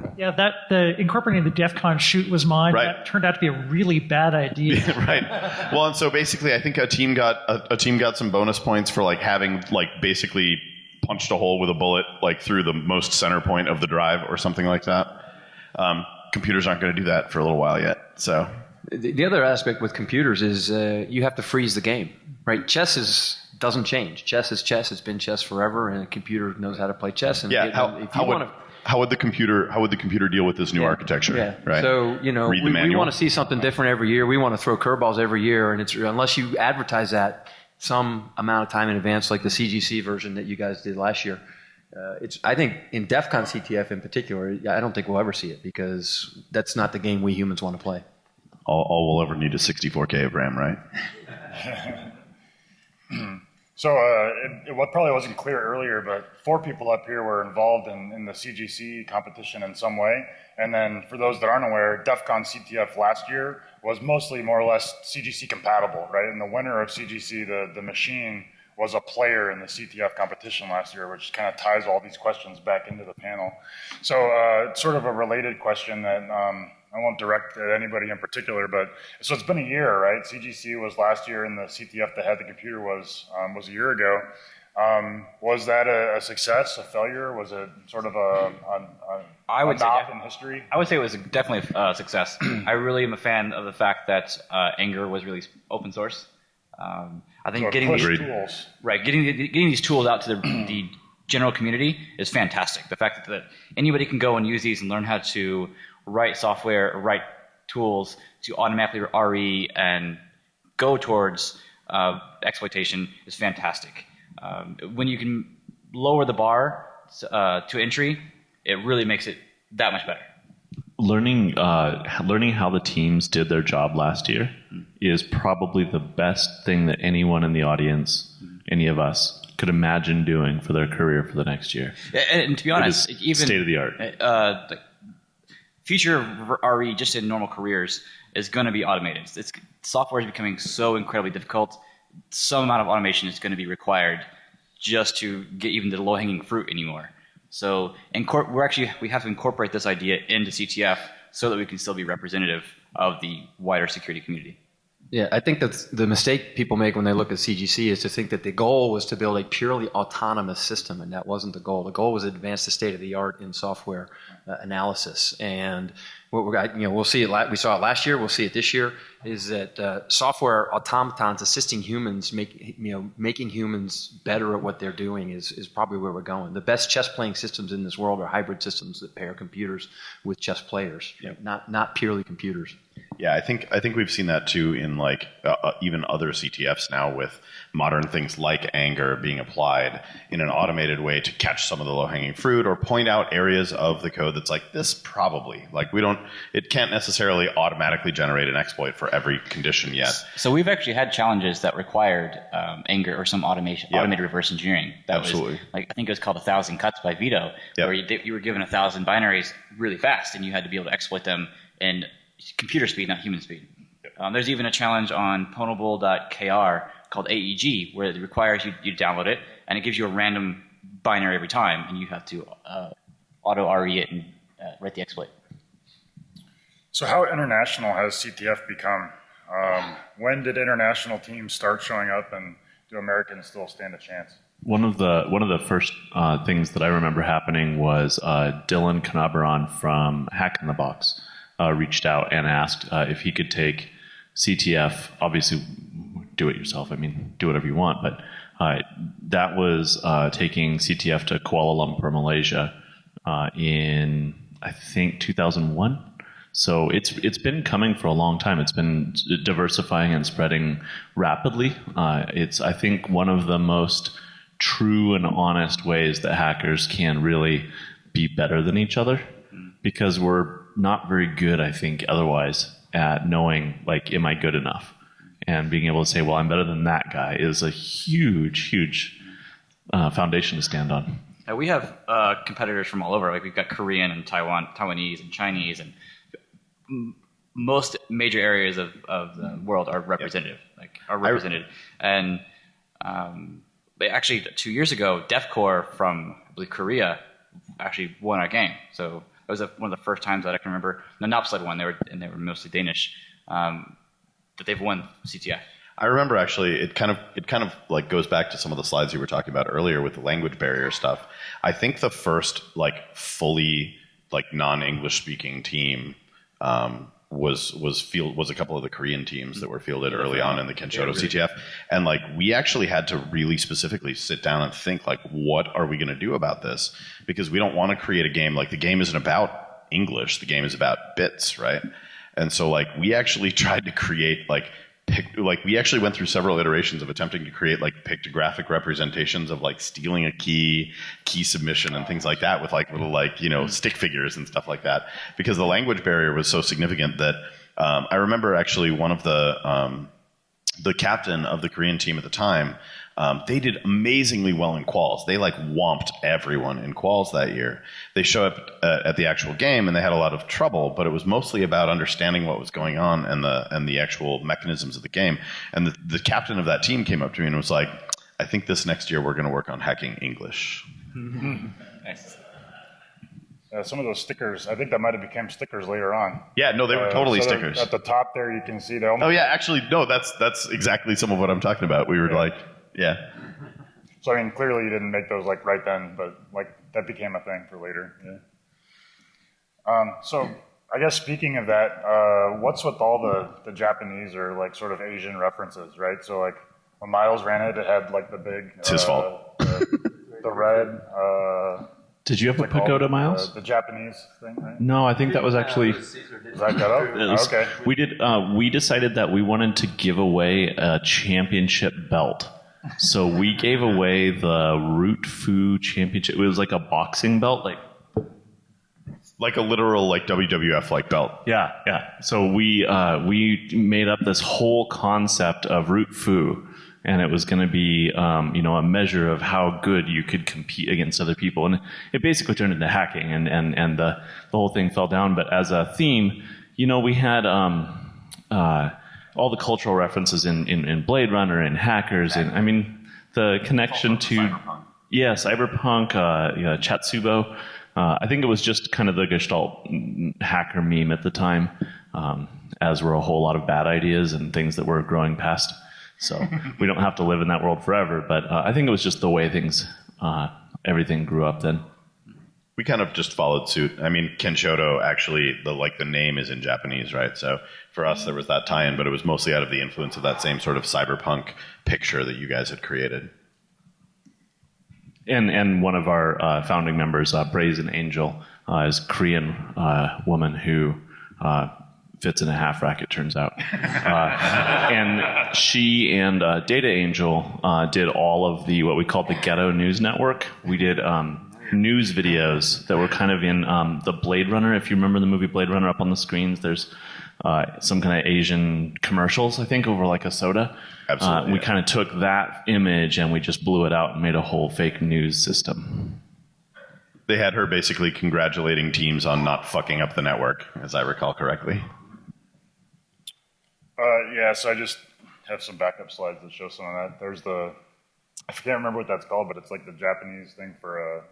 terrible. Yeah, the incorporating the DEF CON shoot was mine. Right. That turned out to be a really bad idea. Right. Well, and so basically, I think a team got some bonus points for like having like basically punched a hole with a bullet like through the most center point of the drive or something like that. Computers aren't going to do that for a little while yet. So The other aspect with computers is you have to freeze the game, right? Chess doesn't change. Chess is chess. It's been chess forever, and a computer knows how to play chess. And yeah, how would the computer deal with this new architecture? Yeah. Right. So Read the we manual. want to see something different every year. We want to throw curveballs every year, and it's unless you advertise that some amount of time in advance, like the CGC version that you guys did last year. I think in DEF CON CTF in particular, I don't think we'll ever see it because that's not the game we humans want to play. All we'll ever need is 64K of RAM, right? So what probably wasn't clear earlier, but 4 people up here were involved in the CGC competition in some way. And then for those that aren't aware, DEF CON CTF last year was mostly more or less CGC compatible, right? And the winner of CGC, the machine, was a player in the CTF competition last year, which kind of ties all these questions back into the panel. So it's sort of a related question that I won't direct at anybody in particular, but so it's been a year, right? CGC was last year, and the CTF that had the computer was a year ago. Was that a success, a failure? Was it sort of a nod in history? I would say it was definitely a success. I really am a fan of the fact that Anger was released open source. I think getting these tools out to the general community is fantastic. The fact that anybody can go and use these and learn how to write software, write tools to automatically RE and go towards exploitation is fantastic. When you can lower the bar to entry, it really makes it that much better. Learning how the teams did their job last year is probably the best thing that anyone in the audience, any of us, could imagine doing for their career for the next year. And to be honest, even state of the art. The future of RE just in normal careers is going to be automated. Software is becoming so incredibly difficult. Some amount of automation is going to be required just to get even the low-hanging fruit anymore. So we have to incorporate this idea into CTF so that we can still be representative of the wider security community. Yeah, I think that the mistake people make when they look at CGC is to think that the goal was to build a purely autonomous system, and that wasn't the goal. The goal was to advance the state of the art in software analysis. And we'll see it. We saw it last year. We'll see it this year. Is that software automatons assisting humans, making humans better at what they're doing is probably where we're going. The best chess playing systems in this world are hybrid systems that pair computers with chess players, not purely computers. Yeah, I think we've seen that too in like even other CTFs now with modern things like Anger being applied in an automated way to catch some of the low-hanging fruit or point out areas of the code that's like this probably. Like it can't necessarily automatically generate an exploit for every condition yet. So we've actually had challenges that required Anger or some automated reverse engineering. That Absolutely. Was like, I think it was called 1,000 cuts by Vito, where you were given 1,000 binaries really fast and you had to be able to exploit them in computer speed, not human speed. There's even a challenge on pwnable.kr called AEG, where it requires you to download it, and it gives you a random binary every time, and you have to auto-RE it and write the exploit. So how international has CTF become? When did international teams start showing up, and do Americans still stand a chance? One of the first things that I remember happening was Dylan Kanabaran from Hack in the Box reached out and asked if he could take CTF, obviously do it yourself, I mean, do whatever you want, but that was taking CTF to Kuala Lumpur, Malaysia in, I think, 2001. So it's been coming for a long time. It's been diversifying and spreading rapidly. It's, I think, one of the most true and honest ways that hackers can really be better than each other, because we're not very good, I think, otherwise at knowing, like, am I good enough? And being able to say, well, I'm better than that guy is a huge, huge foundation to stand on. We have competitors from all over. Like, we've got Korean and Taiwanese and Chinese, and most major areas of the world are represented. And actually, 2 years ago, DEF CON from, I believe, Korea actually won our game. So was one of the first times that I can remember. The Nopsled one, they were mostly Danish, that they've won CTF. I remember actually, it kind of like goes back to some of the slides you were talking about earlier with the language barrier stuff. I think the first like fully like non-English speaking team was a couple of the Korean teams that were fielded early on in the Kenshoto CTF, and like we actually had to really specifically sit down and think like, what are we going to do about this? Because we don't want to create a game like the game isn't about English, the game is about bits, right? And so like we actually tried to create we actually went through several iterations of attempting to create like pictographic representations of like stealing a key submission and things like that with like little like, you know, stick figures and stuff like that, because the language barrier was so significant that I remember actually one of the captain of the Korean team at the time, they did amazingly well in quals. They like whomped everyone in quals that year. They show up at the actual game and they had a lot of trouble, but it was mostly about understanding what was going on and the actual mechanisms of the game. And the captain of that team came up to me and was like, I think this next year we're going to work on hacking English. Nice. Some of those stickers, I think that might have become stickers later on. Yeah, no, they were totally so stickers. At the top there, you can see them. Oh yeah, actually, no, that's exactly some of what I'm talking about. We were like, yeah. So I mean, clearly you didn't make those like right then, but like that became a thing for later. Yeah. So I guess speaking of that, what's with all the Japanese or like sort of Asian references, right? So like when Miles ran it, it had like the big. It's his fault. The red. Did you have a pagoda, Miles? The Japanese thing, right? No, I think that was actually. Is that cut out? Okay. We did. We decided that we wanted to give away a championship belt, so we gave away the Root Fu Championship. It was like a boxing belt, like a literal like WWF like belt. Yeah. So we made up this whole concept of Root Fu. And it was going to be, a measure of how good you could compete against other people. And it basically turned into hacking, and the whole thing fell down. But as a theme, we had all the cultural references in Blade Runner and hackers, and I mean the connection to cyberpunk, Chatsubo. I think it was just kind of the Gestalt hacker meme at the time, as were a whole lot of bad ideas and things that were growing past. So we don't have to live in that world forever, but I think it was just the way everything grew up then. We kind of just followed suit. I mean, Kenshoto actually, the name is in Japanese, right? So for us, there was that tie-in, but it was mostly out of the influence of that same sort of cyberpunk picture that you guys had created. And one of our founding members, Brazen Angel, is a Korean woman who fits in a half rack, it turns out. And she and Data Angel did all of what we called the Ghetto News Network. We did news videos that were kind of in the Blade Runner. If you remember the movie Blade Runner, up on the screens, there's some kind of Asian commercials, I think, over like a soda. Absolutely. We kind of took that image and we just blew it out and made a whole fake news system. They had her basically congratulating teams on not fucking up the network, as I recall correctly. So I just have some backup slides that show some of that. There's I can't remember what that's called, but it's like the Japanese thing for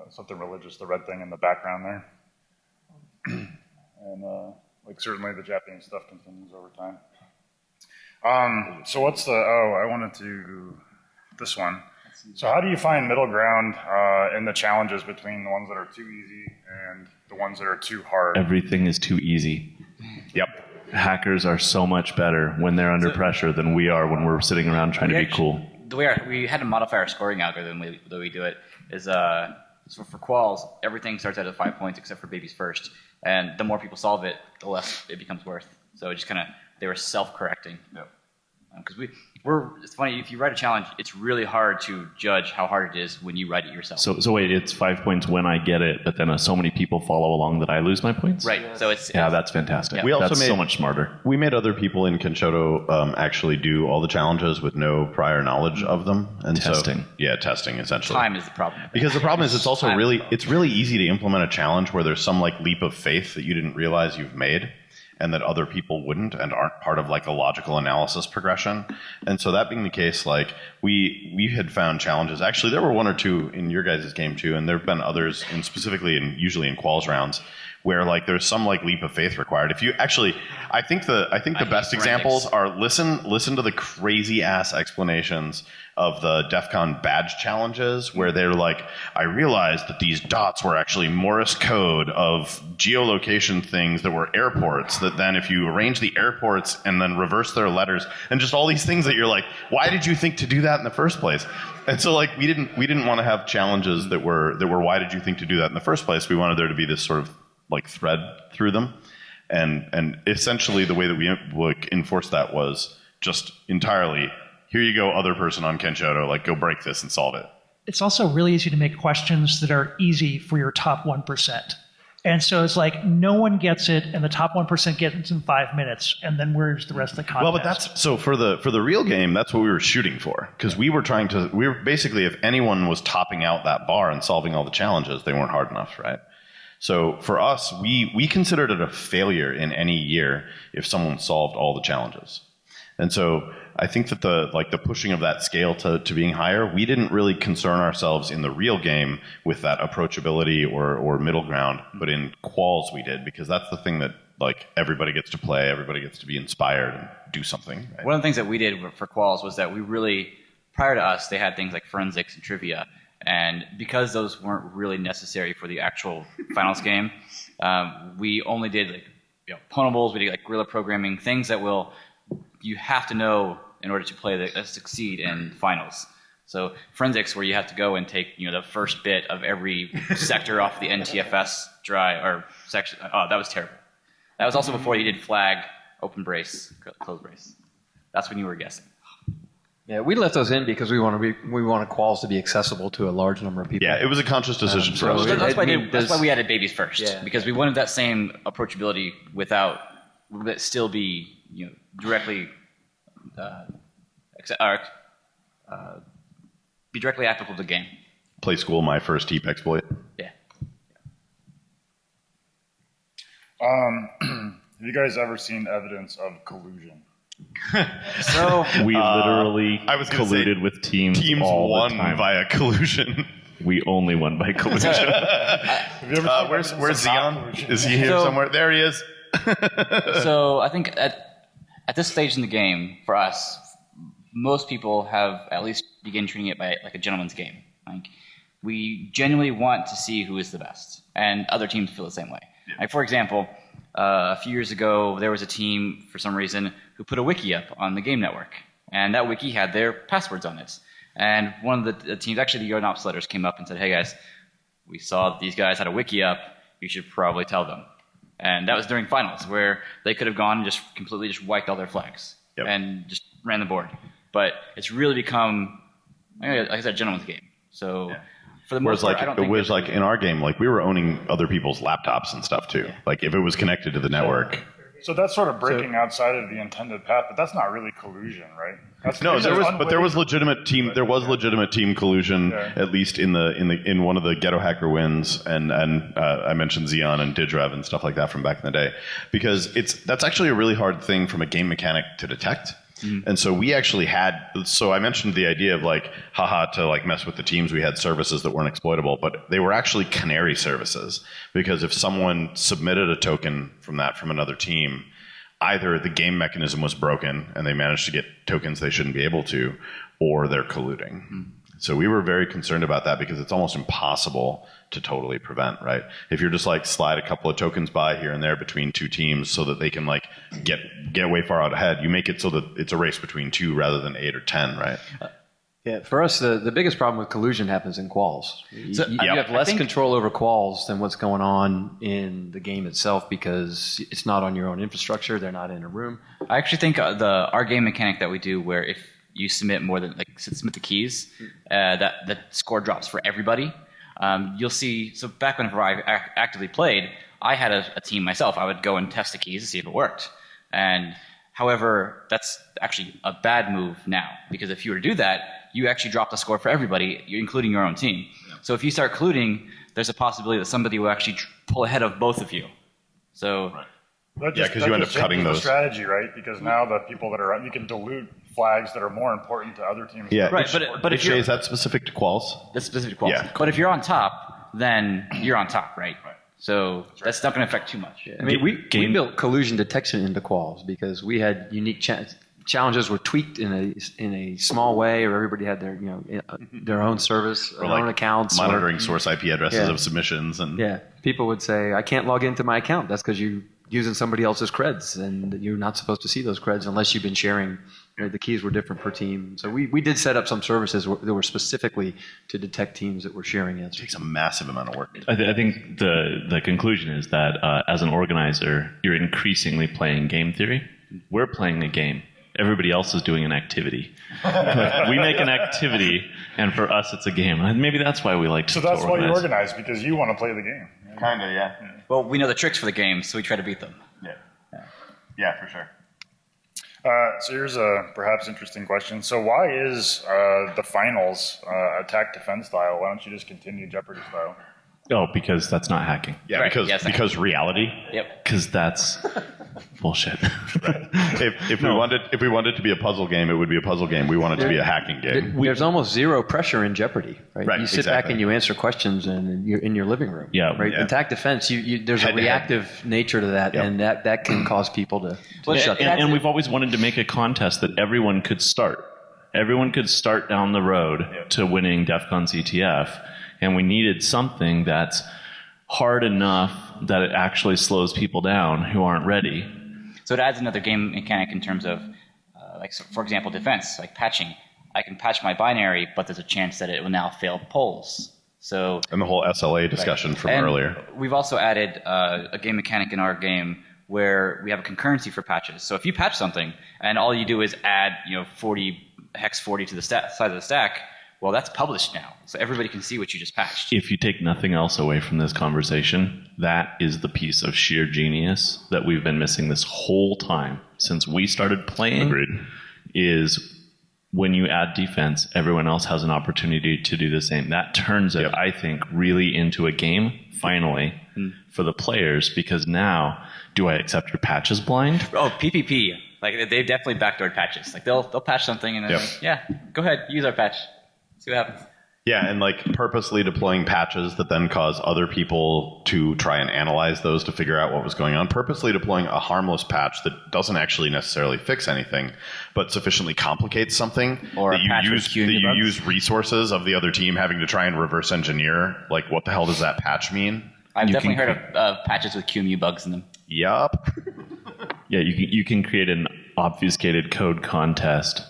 something religious, the red thing in the background there. And certainly the Japanese stuff continues over time. So what's I wanted to, this one. So how do you find middle ground in the challenges between the ones that are too easy and the ones that are too hard? Everything is too easy. Yep. hackers are so much better when they're under pressure than we are when we're sitting around trying to be cool. The way we had to modify our scoring algorithm, the way we do it, is so for quals, everything starts out at 5 points except for babies first. And the more people solve it, the less it becomes worth. So it just kind of, they were self-correcting. Because it's funny, if you write a challenge, it's really hard to judge how hard it is when you write it yourself. So wait, it's 5 points when I get it, but then so many people follow along that I lose my points? Right. So that's fantastic. Yeah. We also that's so much smarter. We made other people in Kenshoto actually do all the challenges with no prior knowledge of them. And testing. Testing essentially. Time is the problem. Because the problem is it's also really easy to implement a challenge where there's some like leap of faith that you didn't realize you've made. and that other people wouldn't and aren't part of like a logical analysis progression. And so that being the case, like we had found challenges. Actually, there were one or two in your guys' game too, and there have been others, and specifically usually in quals rounds, where like there's some like leap of faith required. If you actually, I think the best examples are listen to the crazy ass explanations of the DEF CON badge challenges, where they're like, I realized that these dots were actually Morse code of geolocation things that were airports, that then if you arrange the airports and then reverse their letters, and just all these things that you're like, why did you think to do that in the first place? And so like we didn't want to have challenges that were why did you think to do that in the first place? We wanted there to be this sort of like thread through them. And essentially the way that we enforced that was just entirely, here you go, other person on Kenshoto, like go break this and solve it. It's also really easy to make questions that are easy for your top 1%. And so it's like no one gets it, and the top 1% gets it in 5 minutes, and then where's the rest of the contest? Well, but that's so for the real game, that's what we were shooting for, because we were basically, if anyone was topping out that bar and solving all the challenges, they weren't hard enough, right? So for us, we considered it a failure in any year if someone solved all the challenges. And so I think that the pushing of that scale to being higher, we didn't really concern ourselves in the real game with that approachability or middle ground, but in quals we did, because that's the thing that like everybody gets to play, everybody gets to be inspired and do something. Right? One of the things that we did for quals was that we really, prior to us, they had things like forensics and trivia. And because those weren't really necessary for the actual finals game, we only did like punables, we did like guerrilla programming, things that you have to know in order to succeed in finals. So forensics, where you have to go and take the first bit of every sector off the NTFS drive or section. Oh, that was terrible. That was also before you did flag, open brace, close brace. That's when you were guessing. Yeah, we left those in because we wanted quals to be accessible to a large number of people. Yeah, it was a conscious decision for us. That's why we added babies first, because we wanted that same approachability without it still be directly be directly applicable to the game. Play school, my first heap exploit. Yeah. Have you guys ever seen evidence of collusion? So we literally colluded with teams all won the time. via collusion. We only won by collusion. Have you ever where's Xeon? Is he here somewhere? There he is. So I think at this stage in the game, for us, most people have at least begun treating it by like a gentleman's game. Like we genuinely want to see who is the best, and other teams feel the same way. Yeah. Like for example, a few years ago, there was a team for some reason who put a wiki up on the game network, and that wiki had their passwords on it. And one of the teams, actually the Yarnops letters, came up and said, "Hey guys, we saw that these guys had a wiki up. You should probably tell them." And that was during finals, where they could have gone and just completely wiped all their flags and just ran the board. But it's really become, like I said, a gentleman's game. So for the most part, I don't think it was like in our game, like we were owning other people's laptops and stuff too. Yeah. Like if it was connected to the network. So that's sort of breaking outside of the intended path, but that's not really collusion, right? There was legitimate team collusion, at least in one of the Ghetto Hacker wins, and I mentioned Xeon and Didrev and stuff like that from back in the day, because that's actually a really hard thing from a game mechanic to detect. Mm-hmm. And so we actually I mentioned the idea of like, to like mess with the teams, we had services that weren't exploitable, but they were actually canary services, because if someone submitted a token from another team, either the game mechanism was broken and they managed to get tokens they shouldn't be able to, or they're colluding. Mm-hmm. So we were very concerned about that, because it's almost impossible to totally prevent, right? If you're just like slide a couple of tokens by here and there between two teams so that they can like get way far out ahead, you make it so that it's a race between 2 rather than 8 or 10, right? Yeah, for us, the biggest problem with collusion happens in quals. You have less control over quals than what's going on in the game itself, because it's not on your own infrastructure. They're not in a room. I actually think our game mechanic that we do, where if you submit more than submit the keys, that the score drops for everybody. You'll see. So back whenever I actively played, I had a team myself. I would go and test the keys to see if it worked. And however, that's actually a bad move now, because if you were to do that, you actually drop the score for everybody, including your own team. Yeah. So if you start colluding, there's a possibility that somebody will actually pull ahead of both of you. So Yeah, 'cause you end up cutting those. Strategy, right? Because now the people that are you can dilute flags that are more important to other teams. Yeah, Right, but if is that specific to quals? That's specific quals. Yeah. But if you're on top, then you're on top, right? So that's not going to affect too much. I mean, we built collusion detection into quals because we had unique challenges were tweaked in a small way, or everybody had their their own service, their own accounts, monitoring source IP addresses of submissions, and people would say, "I can't log into my account." That's because you're using somebody else's creds, and you're not supposed to see those creds unless you've been sharing. The keys were different per team, so we did set up some services that were specifically to detect teams that were sharing it. It takes a massive amount of work. I think the conclusion is that as an organizer, you're increasingly playing game theory. We're playing a game. Everybody else is doing an activity. We make an activity, and for us, it's a game. And maybe that's why we like to organize. So that's why you organize, because you want to play the game. Kind of, yeah. Well, we know the tricks for the game, so we try to beat them. Yeah, for sure. So here's a perhaps interesting question. So why is the finals attack defense style? Why don't you just continue Jeopardy style? Oh, because that's not hacking. Yeah, Right, yes, because reality. Yep. Because that's bullshit. If we wanted to be a puzzle game, it would be a puzzle game. We want it to be a hacking game. There's almost zero pressure in Jeopardy, right? Right, You sit back exactly. and you answer questions, and you're in your living room. Yeah, right. yeah. Attack defense, there's Head a to reactive nature to that, Yep. and that can cause people to shut down. And we've always wanted to make a contest that everyone could start. Everyone could start down the road to winning DEF CON CTF, and we needed something that's hard enough that it actually slows people down who aren't ready. So it adds another game mechanic in terms of, so for example, defense, like patching. I can patch my binary, but there's a chance that it will now fail polls. So And the whole SLA discussion from And earlier. We've also added a game mechanic in our game where we have a concurrency for patches. So if you patch something and all you do is add 40 hex 40 to the side of the stack, well, that's published now, so everybody can see what you just patched. If you take nothing else away from this conversation, that is the piece of sheer genius that we've been missing this whole time since we started playing. Agreed. Is when you add defense, everyone else has an opportunity to do the same. That turns it, I think, really into a game, finally, for the players, because now, do I accept your patches blind? Oh, PPP. Like, they've definitely backdoored patches. Like, they'll patch something and then, go ahead, use our patch. See what happens. Yeah, and like purposely deploying patches that then cause other people to try and analyze those to figure out what was going on. Purposely deploying a harmless patch that doesn't actually necessarily fix anything, but sufficiently complicates something Or that a patch you with use queuing that you bugs. use resources of the other team having to try and reverse engineer. Like, what the hell does that patch mean? I've definitely heard of patches with QEMU bugs in them. Yup. Yeah, you can create an obfuscated code contest,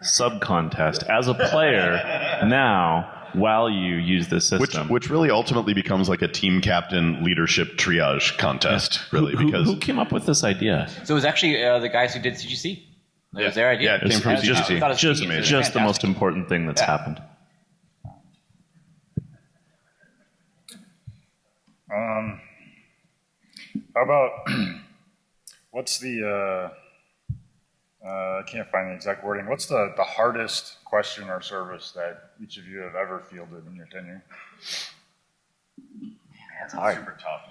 sub-contest, as a player now while you use this system. Which really ultimately becomes like a team captain leadership triage contest, really, because Who came up with this idea? So it was actually the guys who did CGC. That was their idea. Yeah, it came from I CGC. thought it was Just, genius. It was just the most fantastic. important thing that's happened. How about what's the I can't find the exact wording. What's the hardest question or service that each of you have ever fielded in your tenure? That's hard. super tough.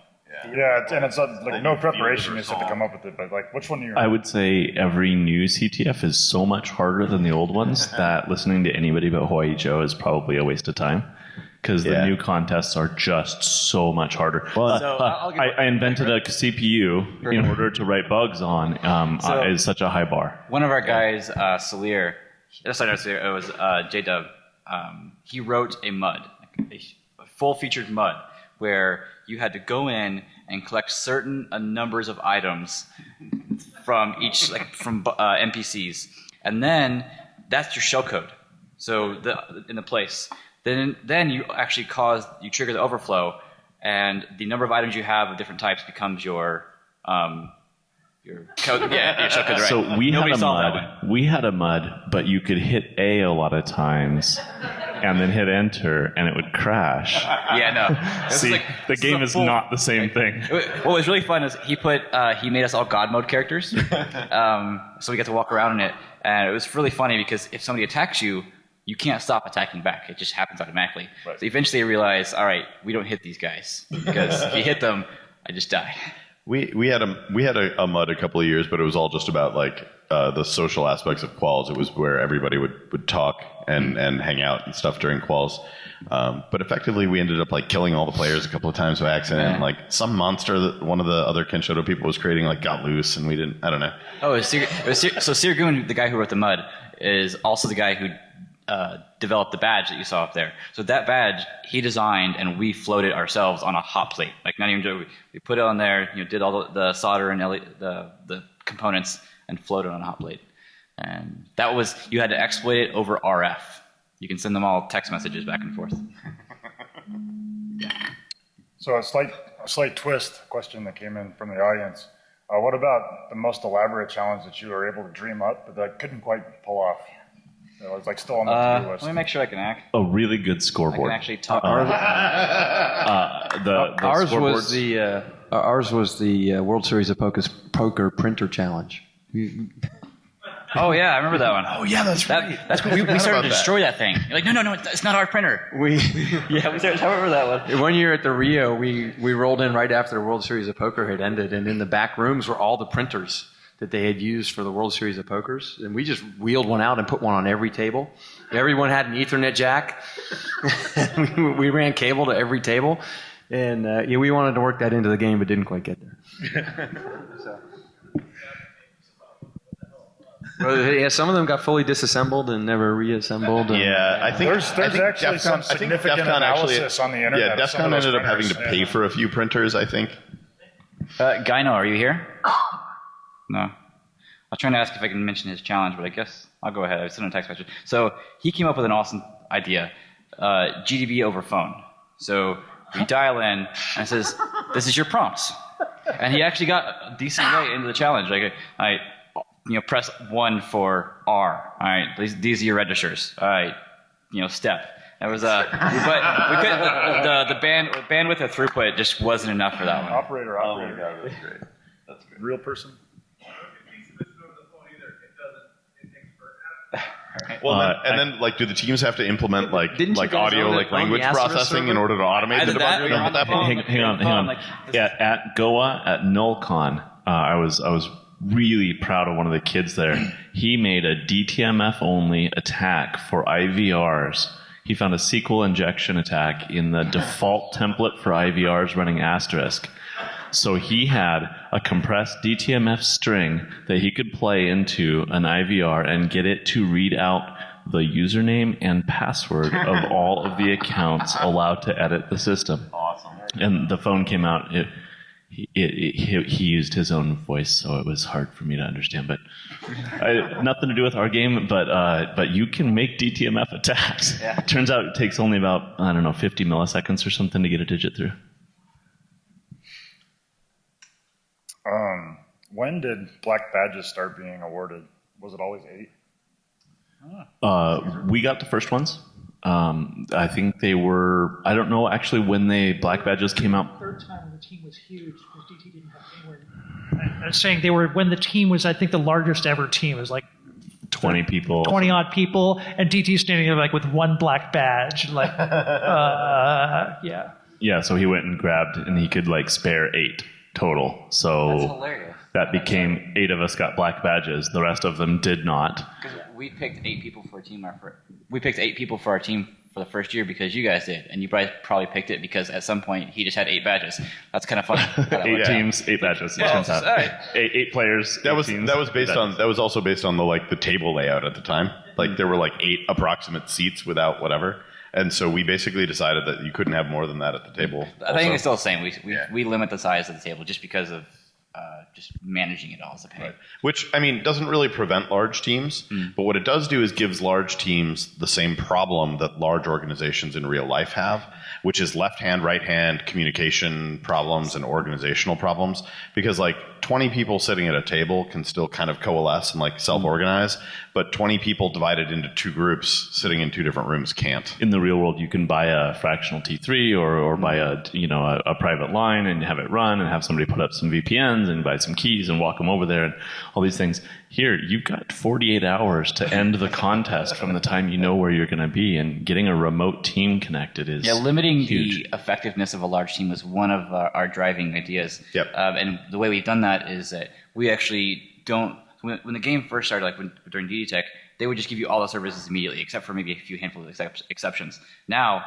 Yeah, and it's like no preparation. You just have to come up with it. But like, which one are you? I would say every new CTF is so much harder than the old ones that listening to anybody but Hawaii Joe is probably a waste of time. Because the new contests are just so much harder. So I'll give I invented a CPU in order to write bugs on. It's such a high bar. One of our guys, Salir, sorry, not Salir, it was J-Dub, he wrote a MUD, a full-featured MUD, where you had to go in and collect certain numbers of items from each, from NPCs, and then that's your shellcode. So in the place. Then you actually trigger the overflow, and the number of items you have of different types becomes your code. Yeah, your shellcode, right? So we Nobody had a solved that MUD. one. We had a MUD, but you could hit A a lot of times, and then hit Enter, and it would crash. Yeah, no. This See, is the game is not the same thing. What was really fun is he made us all God mode characters, so we got to walk around in it, and it was really funny because if somebody attacks you, you can't stop attacking back. It just happens automatically. Right. So eventually I realized, all right, we don't hit these guys because if you hit them, I just die. We had a mud a couple of years, but it was all just about like the social aspects of quals. It was where everybody would talk and hang out and stuff during quals. But effectively, we ended up like killing all the players a couple of times by accident. And, like some monster that one of the other Kenshoto people was creating like got loose, and we didn't. I don't know. Oh, so Sirgun, the guy who wrote the mud, is also the guy who developed the badge that you saw up there. So that badge he designed, and we floated ourselves on a hot plate. Like not even joking. We put it on there, did all the solder and the components, and floated on a hot plate. And that was, you had to exploit it over RF. You can send them all text messages back and forth. So a slight twist question that came in from the audience. What about the most elaborate challenge that you were able to dream up but that couldn't quite pull off? It was like still on the to-do list. Let me make sure I can act. A really good I scoreboard. can actually talk. Ours was the World Series of Poker Printer Challenge. Oh yeah, I remember that one. Oh yeah, that's right. That's we started to destroy that thing. You're like, no, it's not our printer. I remember that one. One year at the Rio, we rolled in right after the World Series of Poker had ended, and in the back rooms were all the printers that they had used for the World Series of Pokers, and we just wheeled one out and put one on every table. Everyone had an Ethernet jack. we ran cable to every table, and we wanted to work that into the game, but didn't quite get there. Well, some of them got fully disassembled and never reassembled. I think there's actually some significant analysis on the internet. Yeah, DEF CON ended up having to pay for a few printers, I think. Gyno, are you here? No. I was trying to ask if I can mention his challenge, but I guess I'll go ahead. I sent him a text message. So he came up with an awesome idea, GDB over phone. So you dial in and it says, "This is your prompts," and he actually got a decent way into the challenge. Like press 1 for R. All right, these are your registers. All right, step. That was but we could the bandwidth of throughput just wasn't enough for that one. Operator. Oh my god, that's great. That's great. Real person. Well, and then like, do the teams have to implement like guys audio, own like the language processing in order to automate the debugging at that point? Hang on. At Goa at NullCon, I was really proud of one of the kids there. He made a DTMF only attack for IVRs. He found a SQL injection attack in the default template for IVRs running asterisk. So he had a compressed DTMF string that he could play into an IVR and get it to read out the username and password of all of the accounts allowed to edit the system. Awesome. And the phone came out. He used his own voice, so it was hard for me to understand. But nothing to do with our game. But you can make DTMF attacks. Yeah. Turns out it takes only about 50 milliseconds or something to get a digit through. When did black badges start being awarded? Was it always 8? We got the first ones. I think they were. I don't know actually when the black badges came out. The third time when the team was huge because DT didn't have anywhere. I was saying they were when the team was, I think, the largest ever team. It was like 20 people, 20 odd people, and DT standing there like with one black badge. Like, yeah. Yeah. So he went and grabbed, and he could like spare 8 total. So That's hilarious. That became 8 of us got black badges. The rest of them did not. We picked 8 people for a team. We picked 8 people for our team for the first year because you guys did, and you probably picked it because at some point he just had 8 badges. That's kind of funny. 8 teams, 8 badges. It turns out. Right. 8 players. That was teams, that was also based on the table layout at the time. Like there were like 8 approximate seats without whatever. And so we basically decided that you couldn't have more than that at the table. I think it's still the same. We limit the size of the table just because of just managing it all as a pain. Right. Which, I mean, doesn't really prevent large teams, but what it does do is gives large teams the same problem that large organizations in real life have, which is left-hand, right-hand communication problems and organizational problems. Because like 20 people sitting at a table can still kind of coalesce and like self-organize, but 20 people divided into 2 groups sitting in 2 different rooms can't. In the real world, you can buy a fractional T3 or buy a private line and have it run and have somebody put up some VPNs friends and buy some keys and walk them over there and all these things. Here, you've got 48 hours to end the contest from the time you know where you're going to be, and getting a remote team connected is limiting huge. the effectiveness of a large team was one of our driving ideas. Yep. And the way we've done that is that we actually don't. When the game first started, like during DD Tech, they would just give you all the services immediately, except for maybe a few handful of exceptions. Now,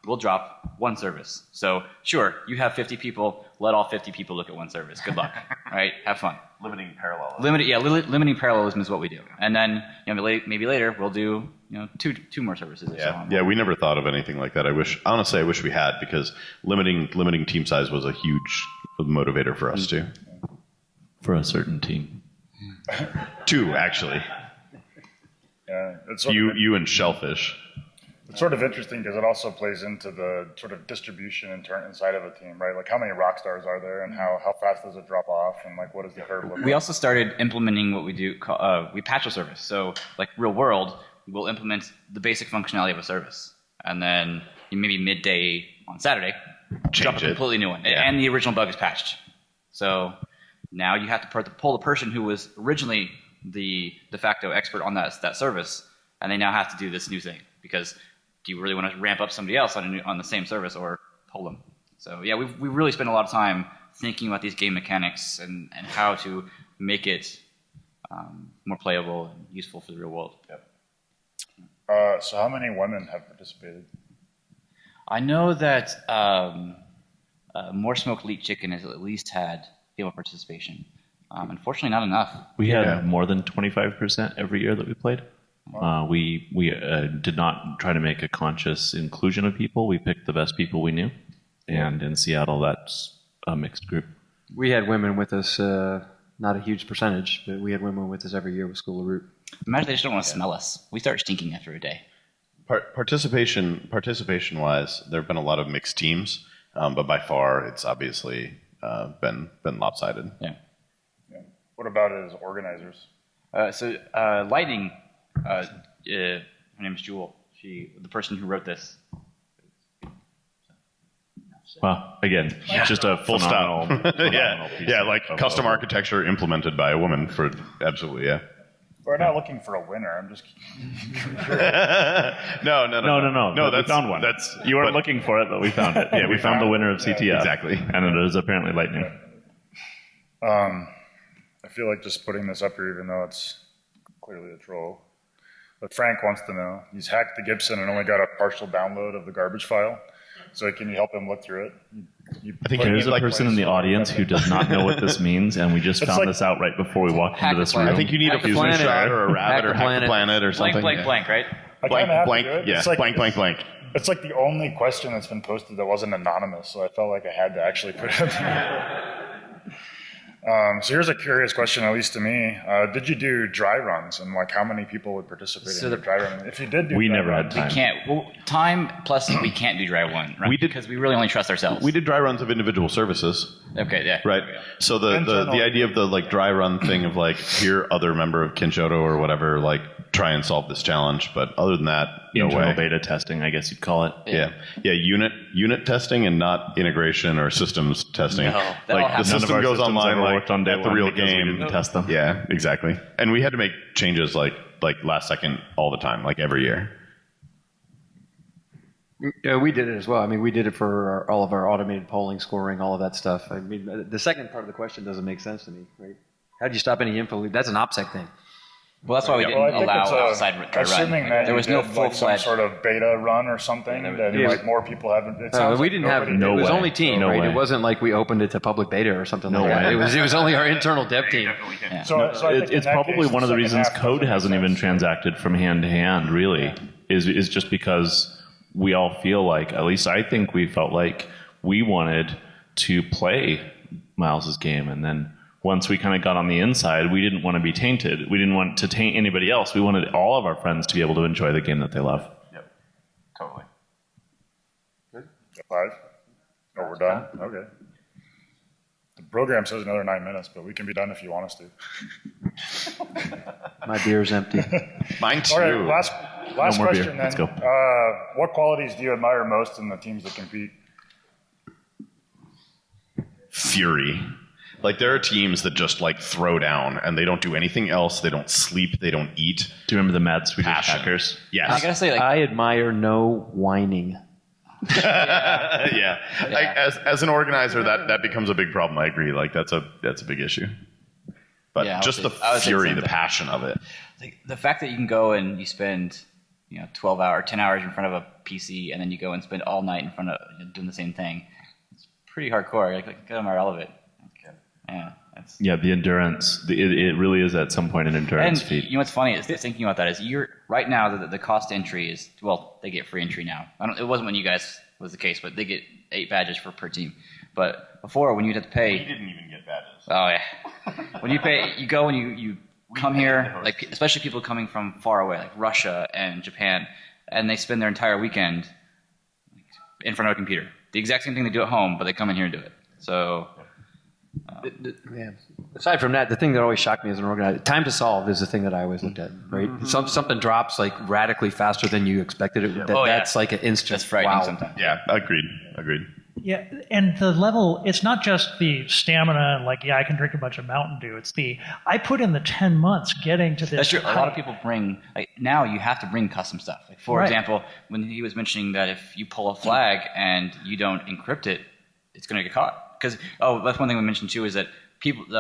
we'll drop one service. So, sure, you have 50 people. Let all 50 people look at one service. Good luck. Right? Have fun. Limiting parallelism. Limiting parallelism is what we do. And then, maybe later we'll do, two more services. Or so on. Yeah, we never thought of anything like that. I wish we had, because limiting team size was a huge motivator for us too. For a certain team. Two, actually. Yeah, it's You and Shellfish. It's sort of interesting because it also plays into the sort of distribution inside of a team, right? Like how many rock stars are there, and how fast does it drop off, and like what does the curve look like? We also started implementing what we do. We patch a service. So like real world, we'll implement the basic functionality of a service, and then maybe midday on Saturday, drop a completely new one, and the original bug is patched. So now you have to pull the person who was originally the de facto expert on that service, and they now have to do this new thing, because do you really want to ramp up somebody else on the same service, or pull them? So yeah, we really spent a lot of time thinking about these game mechanics and how to make it more playable and useful for the real world. Yep. So how many women have participated? I know that More Smoked Leak Chicken has at least had female participation. Unfortunately, not enough. We had more than 25% every year that we played. We did not try to make a conscious inclusion of people. We picked the best people we knew, and in Seattle, that's a mixed group. We had women with us, not a huge percentage, but we had women with us every year with School of Root. Imagine they just don't want to smell us. We start stinking after a day. Participation-wise, there have been a lot of mixed teams, but by far, it's obviously been lopsided. Yeah. What about as organizers? Lightning, her name is Jewel. The person who wrote this. Well, again, just a Full stop. phenomenal piece like of custom architecture implemented by a woman for absolutely, yeah. We're not looking for a winner. I'm just. No. No, we found one. You weren't looking for it, but we found it. Yeah, we found the winner of CTF. Exactly. And it is apparently Lightning. I feel like just putting this up here, even though it's clearly a troll. But Frank wants to know. He's hacked the Gibson and only got a partial download of the garbage file. So can you help him look through it? I think there's a person in the audience who does not know what this means, and we just found this out right before we walked into this room. I think you need a fusion shot or a rabbit or hack the planet or something. Blank, right? Blank, yeah. It's like, blank. It's like the only question that's been posted that wasn't anonymous, so I felt like I had to actually put it there. So here's a curious question, at least to me. Did you do dry runs, and like how many people would participate in the dry run? If you did do we dry never runs, had time. We can't. Time plus we can't do dry one. Right? We did, because we really only trust ourselves. We did dry runs of individual services. Okay, yeah. Right. So the idea of the like dry run thing of like here other member of Kinshoto or whatever like try and solve this challenge, but other than that, no internal way. beta testing, I guess you'd call it. Yeah. Unit testing and not integration or systems testing. No, like the system goes online like worked on day at the one real because we game. didn't test them. Yeah, exactly. And we had to make changes like last second all the time, like every year. Yeah, we did it as well. I mean, we did it for all of our automated polling, scoring, all of that stuff. I mean, the second part of the question doesn't make sense to me, right? How do you stop any info? That's an OPSEC thing. Well, that's why we didn't allow outside dry assuming run. that There was you no did, like, some full-fledged. sort of beta run or something, then like more people haven't. It sounds We like didn't have. nobody It did. was way. only team, No right? way. It wasn't like we opened it to public beta or something No like that. way. It was only our internal dev team. Yeah. So I think in It's that probably case, one of the second reasons half code doesn't hasn't make even sense. transacted from hand to hand, really, is just because we all feel like, at least I think we felt like we wanted to play Miles's game, and then once we kind of got on the inside, we didn't want to be tainted. We didn't want to taint anybody else. We wanted all of our friends to be able to enjoy the game that they love. Yep. Totally. Good. 5? Oh, we're done? Okay. The program says another 9 minutes, but we can be done if you want us to. My beer's empty. Mine too. All right, last more question beer. then. Let's go. What qualities do you admire most in the teams that compete? Fury. Like there are teams that just like throw down and they don't do anything else. They don't sleep. They don't eat. Do you remember the Mad Swedish Passion. Hackers? Yes. I gotta say, like, I admire no whining. Yeah. As an organizer, that becomes a big problem. I agree. Like that's a big issue. But Yeah, just the I would say fury, same the thing. passion of it. like, the fact that you can go and you spend 12 hours, 10 hours in front of a PC, and then you go and spend all night in front of doing the same thing. It's pretty hardcore. Like get them all of it. Yeah, that's. Yeah, the endurance. It really is at some point an endurance And feat. you know what's funny is thinking about that is you're right now the cost entry is, well, they get free entry now. It wasn't when you guys was the case, but they get 8 badges per team. But before, when you'd have to pay, We didn't even get badges. oh yeah, when you pay, you go and you come here, like especially people coming from far away, like Russia and Japan, and they spend their entire weekend in front of a computer. The exact same thing they do at home, but they come in here and do it. So. Yeah. Aside from that, the thing that always shocked me as an organizer, time to solve is the thing that I always looked at, right? Something drops like radically faster than you expected it. That's like an instant. That's frightening wow. sometimes. Yeah, agreed. Yeah, and the level, it's not just the stamina, like, I can drink a bunch of Mountain Dew. It's I put in the 10 months getting to this. That's true. A lot of height. people bring, like, now you have to bring custom stuff. Like, for Right. example, when he was mentioning that if you pull a flag and you don't encrypt it, it's going to get caught. Because, that's one thing we mentioned too, is that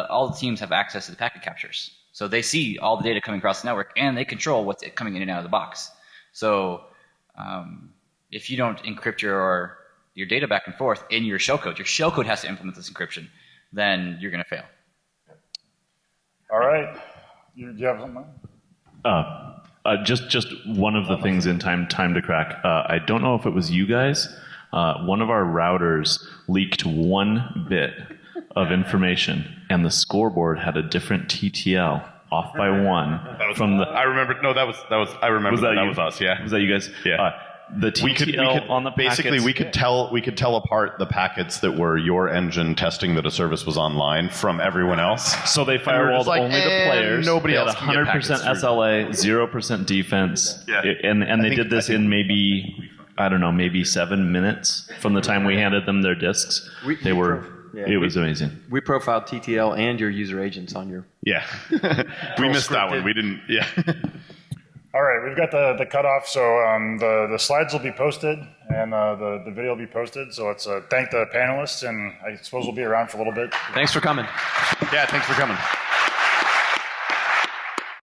all the teams have access to the packet captures. So they see all the data coming across the network, and they control what's coming in and out of the box. So if you don't encrypt your data back and forth in your shellcode has to implement this encryption, then you're going to fail. All right. Do you have something? Just one of the things in time to crack. I don't know if it was you guys. One of our routers leaked 1 bit of information, and the scoreboard had a different TTL off by 1 from the. I remember. No, that was. I remember. Was that that you? was us. Yeah. Was that you guys? Yeah. The TTL on the basically packets, we could tell apart the packets that were your engine testing that a service was online from everyone else. So they we were firewalled just like, only the players. nobody They else had can get 100% packets through. SLA, 0% defense. Yeah. And they did this in maybe, I don't know, maybe 7 minutes from the time we handed them their disks. It was amazing. We profiled TTL and your user agents on your. Yeah. We missed that one. We didn't. Yeah. All right, we've got the cutoff, so the slides will be posted and the video will be posted. So let's thank the panelists, and I suppose we'll be around for a little bit. Thanks for coming. Yeah. Thanks for coming.